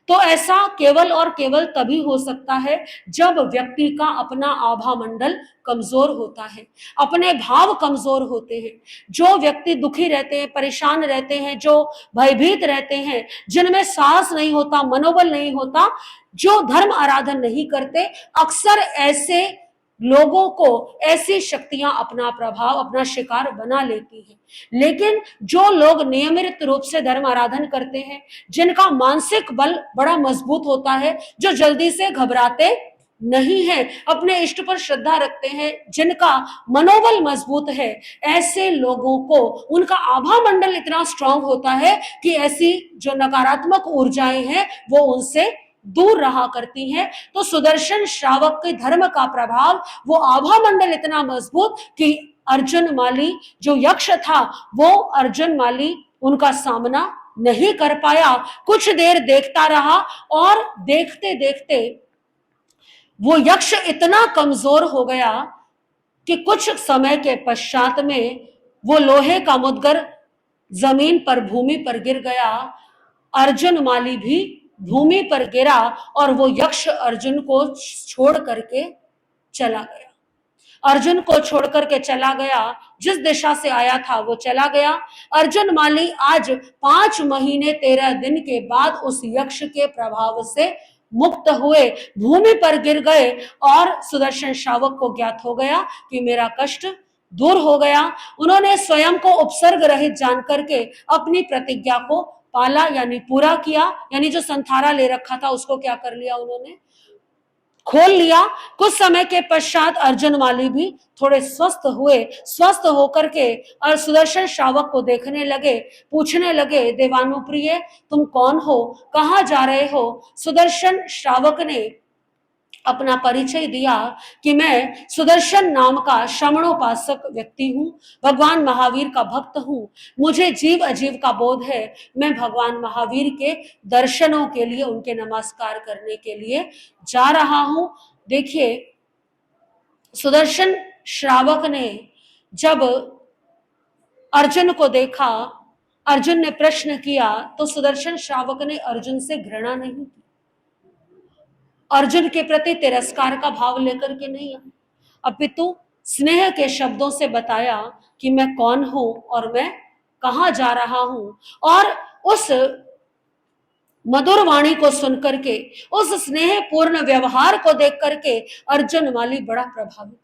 A: तो ऐसा केवल और केवल तभी हो सकता है जब व्यक्ति का अपना आभा मंडल कमजोर होता है, अपने भाव कमजोर होते हैं। जो व्यक्ति दुखी रहते हैं, परेशान रहते हैं, जो भयभीत रहते हैं, जिनमें साहस नहीं होता, मनोबल नहीं होता, जो धर्म आराधन नहीं करते, अक्सर ऐसे लोगों को ऐसी शक्तियां अपना प्रभाव, अपना शिकार बना लेती हैं। लेकिन जो लोग नियमित रूप से धर्म आराधन करते हैं, जिनका मानसिक बल बड़ा मजबूत होता है, जो जल्दी से घबराते नहीं है, अपने इष्ट पर श्रद्धा रखते हैं, जिनका मनोबल मजबूत है, ऐसे लोगों को उनका आभा मंडल इतना स्ट्रांग होता है कि ऐसी जो नकारात्मक ऊर्जाएं हैं वो उनसे दूर रहा करती हैं। तो सुदर्शन श्रावक के धर्म का प्रभाव, वो आभा मंडल इतना मजबूत कि अर्जुन माली जो यक्ष था, वो अर्जुन माली उनका सामना नहीं कर पाया। कुछ देर देखता रहा और देखते देखते वो यक्ष इतना कमजोर हो गया कि कुछ समय के पश्चात में वो लोहे का मुद्गर जमीन पर, भूमि पर गिर गया। अर्जुन माली भी भूमि पर गिरा और वो यक्ष अर्जुन को छोड़ करके चला गया। अर्जुन को छोड़ करके चला गया, जिस दिशा से आया था वो चला गया। अर्जुन माली आज 5 महीने 13 दिन के बाद उस यक्ष के प्रभाव से मुक्त हुए, भूमि पर गिर गए और सुदर्शन श्रावक को ज्ञात हो गया कि मेरा कष्ट दूर हो गया। उन्होंने स्वयं को उपसर्ग रहित जान करके अपनी प्रतिज्ञा को पाला, यानी पूरा किया, यानी जो संथारा ले रखा था उसको क्या कर लिया, उन्होंने खोल लिया। कुछ समय के पश्चात अर्जुन माली भी थोड़े स्वस्थ हुए। स्वस्थ होकर के और सुदर्शन श्रावक को देखने लगे, पूछने लगे, देवानुप्रिय तुम कौन हो, कहाँ जा रहे हो। सुदर्शन श्रावक ने अपना परिचय दिया कि मैं सुदर्शन नाम का श्रमणोपासक व्यक्ति हूँ, भगवान महावीर का भक्त हूँ, मुझे जीव अजीव का बोध है, मैं भगवान महावीर के दर्शनों के लिए, उनके नमस्कार करने के लिए जा रहा हूँ। देखिए, सुदर्शन श्रावक ने जब अर्जुन को देखा, अर्जुन ने प्रश्न किया, तो सुदर्शन श्रावक ने अर्जुन से घृणा नहीं की, अर्जुन के प्रति तिरस्कार का भाव लेकर के नहीं आया, अपितु स्नेह के शब्दों से बताया कि मैं कौन हूं और मैं कहां जा रहा हूं। और उस मधुर वाणी को सुनकर के, उस स्नेह पूर्ण व्यवहार को देख करके अर्जुन माली बड़ा प्रभावित,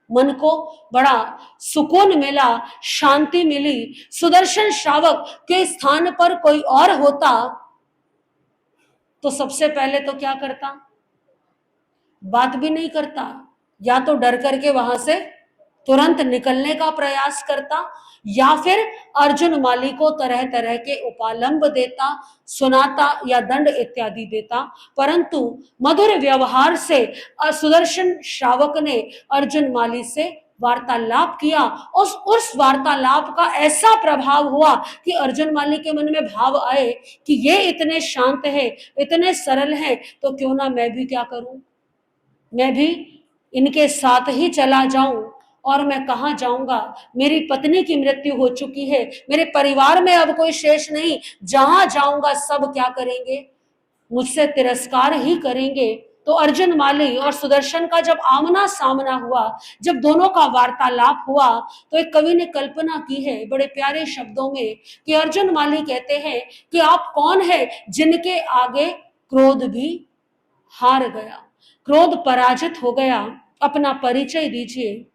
A: मन को बड़ा सुकून मिला, शांति मिली। सुदर्शन श्रावक के स्थान पर कोई और होता तो सबसे पहले तो क्या करता, बात भी नहीं करता, या तो डर करके वहां से तुरंत निकलने का प्रयास करता, या फिर अर्जुन माली को तरह तरह के उपालंब देता, सुनाता या दंड इत्यादि देता। परंतु मधुर व्यवहार से सुदर्शन श्रावक ने अर्जुन माली से वार्तालाप किया। उस वार्तालाप का ऐसा प्रभाव हुआ कि अर्जुन माली के मन में भाव आए कि ये इतने शांत है, इतने सरल है, तो क्यों ना मैं भी क्या करूं, मैं भी इनके साथ ही चला जाऊं। और मैं कहां जाऊंगा, मेरी पत्नी की मृत्यु हो चुकी है, मेरे परिवार में अब कोई शेष नहीं, जहां जाऊंगा सब क्या करेंगे, मुझसे तिरस्कार ही करेंगे। तो अर्जुन माली और सुदर्शन का जब आमना सामना हुआ, जब दोनों का वार्तालाप हुआ, तो एक कवि ने कल्पना की है बड़े प्यारे शब्दों में कि अर्जुन माली कहते हैं कि आप कौन है जिनके आगे क्रोध भी हार गया, क्रोध पराजित हो गया, अपना परिचय दीजिए।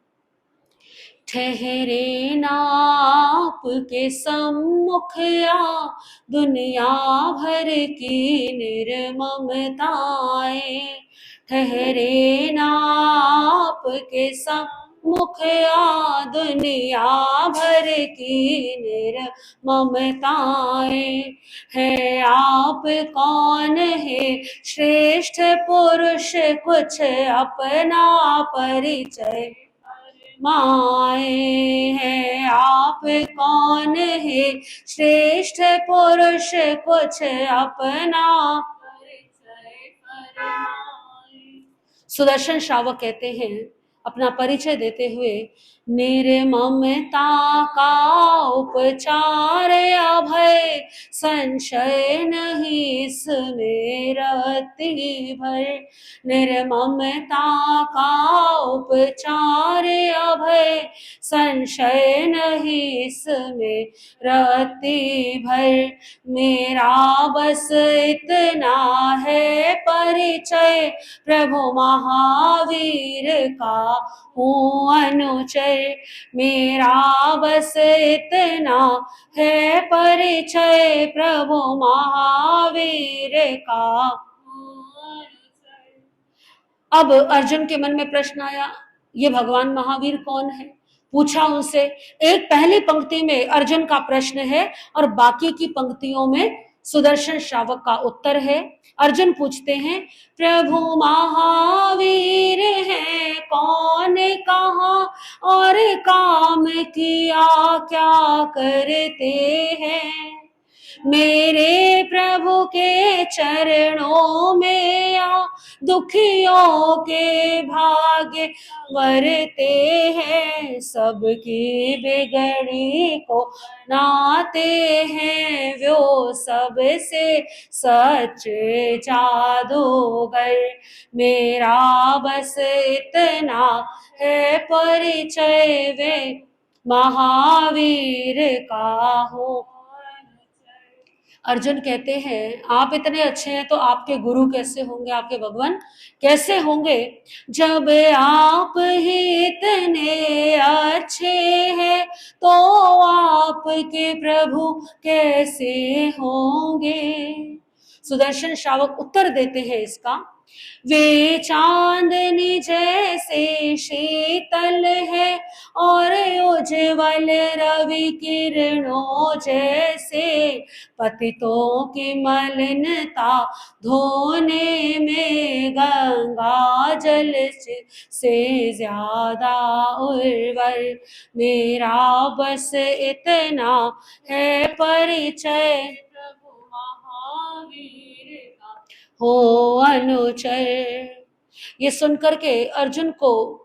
A: ठहरे नाप के सम्मुख या दुनिया भर की निर्ममताएं। ठहरे नाप के सम्मुख या दुनिया भर की निर्ममताएं। है आप कौन है श्रेष्ठ पुरुष, कुछ अपना परिचय माए। है आप कौन है श्रेष्ठ पुरुष, कुछ अपना परिचय फरमाए। सुदर्शन श्रावक कहते हैं अपना परिचय देते हुए, निर्ममता का उपचार अभय, संशय नहीं इसमें रत्ती भर। निर्ममता का उपचार अभय, संशय नहीं इसमें रत्ती भर। मेरा बस इतना है परिचय, प्रभु महावीर का हूँ अनुचर। मेरा बस इतना है परिचय, प्रभु महावीर का हूँ अनुचर। अब अर्जुन के मन में प्रश्न आया, ये भगवान महावीर कौन है? पूछा उनसे। एक पहली पंक्ति में अर्जुन का प्रश्न है और बाकी की पंक्तियों में सुदर्शन श्रावक का उत्तर है। अर्जुन पूछते हैं, प्रभु महावीर है कौन, कहाँ और काम किया क्या करते हैं? मेरे प्रभु के चरणों में आ, दुखियों के भाग्य वरते हैं। सबकी बिगड़ी को नाते हैं, वो सबसे सच जादूगर। मेरा बस इतना है परिचय, वे महावीर का हो। अर्जुन कहते हैं, आप इतने अच्छे हैं तो आपके गुरु कैसे होंगे, आपके भगवान कैसे होंगे, जब आप ही इतने अच्छे हैं तो आपके प्रभु कैसे होंगे? सुदर्शन श्रावक उत्तर देते हैं इसका, वे चांदनी जैसे शीतल है और उज्ज्वल रवि किरणों जैसे, पतितों की मलिनता धोने में गंगा जल से ज्यादा उर्वर। मेरा बस इतना है परिचय, प्रभु महावीर का हो अनुचर। ये सुनकर के अर्जुन को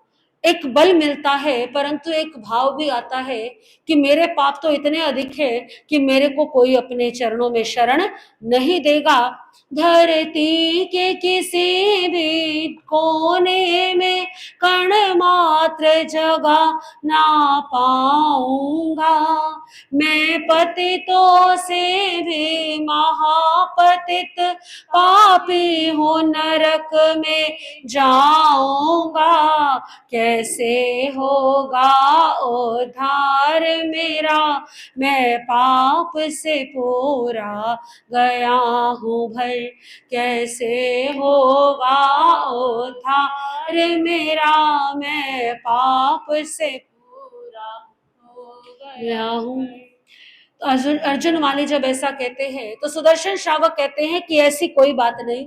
A: एक बल मिलता है, परंतु एक भाव भी आता है कि मेरे पाप तो इतने अधिक है कि मेरे को कोई अपने चरणों में शरण नहीं देगा। धरती के किसी भी कोने में कण मात्र जगह ना पाऊंगा। मैं पतितों से भी महापतित पापी हो नरक में जाऊंगा। कैसे होगा उद्धार मेरा, मैं पाप से पूरा गया हूँ भर। कैसे होगा उद्धार मेरा, मैं पाप से पूरा हो गया हूँ। तो अर्जुन वाले जब ऐसा कहते हैं तो सुदर्शन श्रावक कहते हैं कि ऐसी कोई बात नहीं,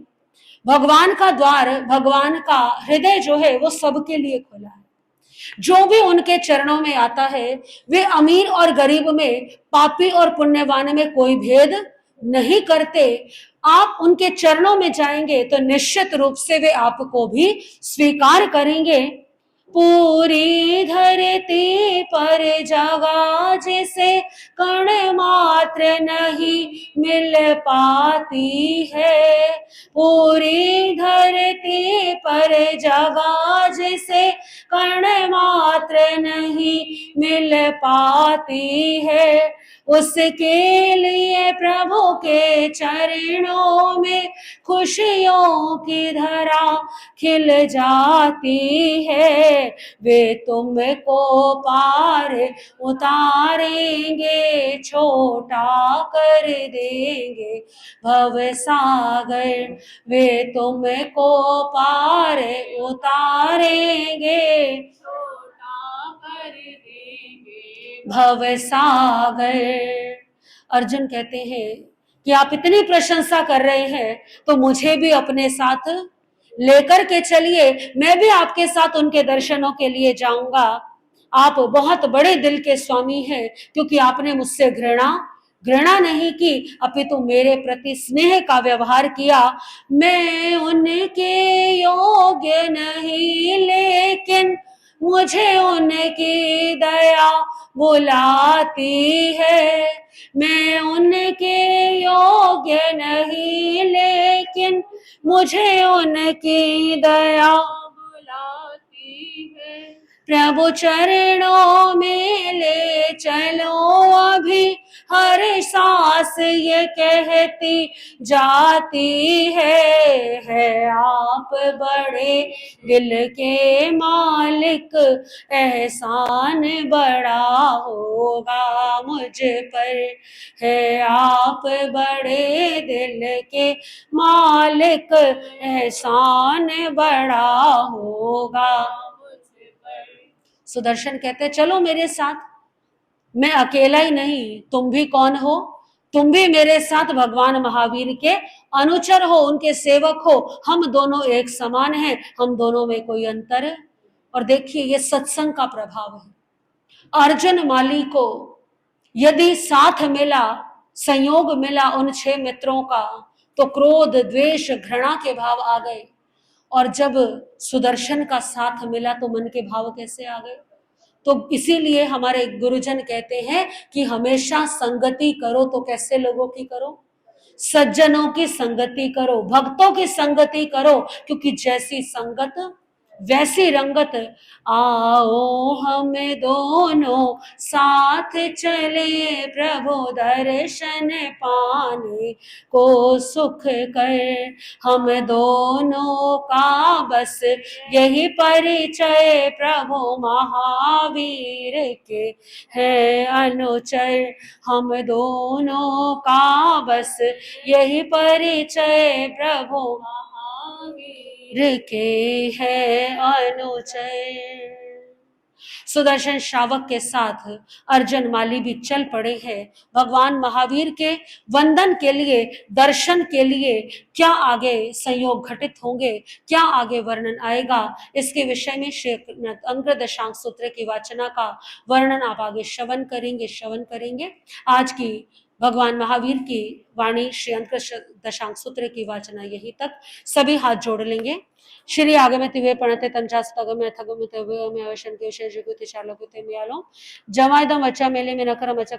A: भगवान का द्वार, भगवान का हृदय जो है वो सबके लिए खुला है। जो भी उनके चरणों में आता है, वे अमीर और गरीब में, पापी और पुण्यवान में कोई भेद नहीं करते। आप उनके चरणों में जाएंगे तो निश्चित रूप से वे आपको भी स्वीकार करेंगे। पूरी धरती पर जगह जिसे कण मात्र नहीं मिल पाती है, पूरी धरती पर जगह जिसे कण मात्र नहीं मिल पाती है, उसके लिए प्रभु के चरणों में खुशियों की धरा खिल जाती है। वे तुमको पार उतारेंगे, छोटा कर देंगे भव सागर। वे तुमको पार उतारेंगे, छोटा कर देंगे भव सागर। अर्जुन कहते हैं कि आप इतनी प्रशंसा कर रहे हैं तो मुझे भी अपने साथ लेकर के चलिए, मैं भी आपके साथ उनके दर्शनों के लिए जाऊंगा। आप बहुत बड़े दिल के स्वामी हैं, क्योंकि आपने मुझसे घृणा नहीं की, अपितु मेरे प्रति स्नेह का व्यवहार किया। मैं उनके योग्य नहीं, लेकिन मुझे उनकी दया बुलाती है। मैं उनके योग्य नहीं, लेकिन मुझे उनकी दया बुलाती है। प्रभु चरणों में ले चलो अभी, हर सांस ये कहती जाती है आप बड़े दिल के मालिक, एहसान बड़ा होगा मुझ पर। है आप बड़े दिल के मालिक, एहसान बड़ा होगा। सुदर्शन कहते हैं चलो मेरे साथ, मैं अकेला ही नहीं, तुम भी कौन हो, तुम भी मेरे साथ भगवान महावीर के अनुचर हो, उनके सेवक हो। हम दोनों एक समान हैं, हम दोनों में कोई अंतर है। और देखिए ये सत्संग का प्रभाव है। अर्जुन माली को यदि साथ मिला, संयोग मिला उन 6 मित्रों का, तो क्रोध, द्वेष, घृणा के भाव आ गए। और जब सुदर्शन का साथ मिला तो मन के भाव कैसे आ गए। तो इसीलिए हमारे गुरुजन कहते हैं कि हमेशा संगति करो तो कैसे लोगों की करो, सज्जनों की संगति करो, भक्तों की संगति करो, क्योंकि जैसी संगत वैसी रंगत। आओ हम दोनों साथ चले, प्रभु दर्शन पाने को सुख कर। हम दोनों का बस यही परिचय, प्रभु महावीर के है अनुचर। हम दोनों का बस यही परिचय, प्रभु महावीर के है अनुचर। सुदर्शन श्रावक के साथ अर्जुन माली भी चल पड़े हैं भगवान महावीर के वंदन के लिए, दर्शन के लिए। क्या आगे संयोग घटित होंगे, क्या आगे वर्णन आएगा, इसके विषय में श्री अंक दशांक सूत्र की वाचना का वर्णन आप आगे श्रवण करेंगे। आज की भगवान महावीर की वाणी श्री अंक दशांक सूत्र की वाचना यही तक। सभी हाथ जोड़ लेंगे। श्री आगमति वे प्रणते तंचास्तगमे थगमे तवे में अवशन के शेष कुति चालो कुति मियालो जमायदम अच्छा मेले में नकरम अच्छा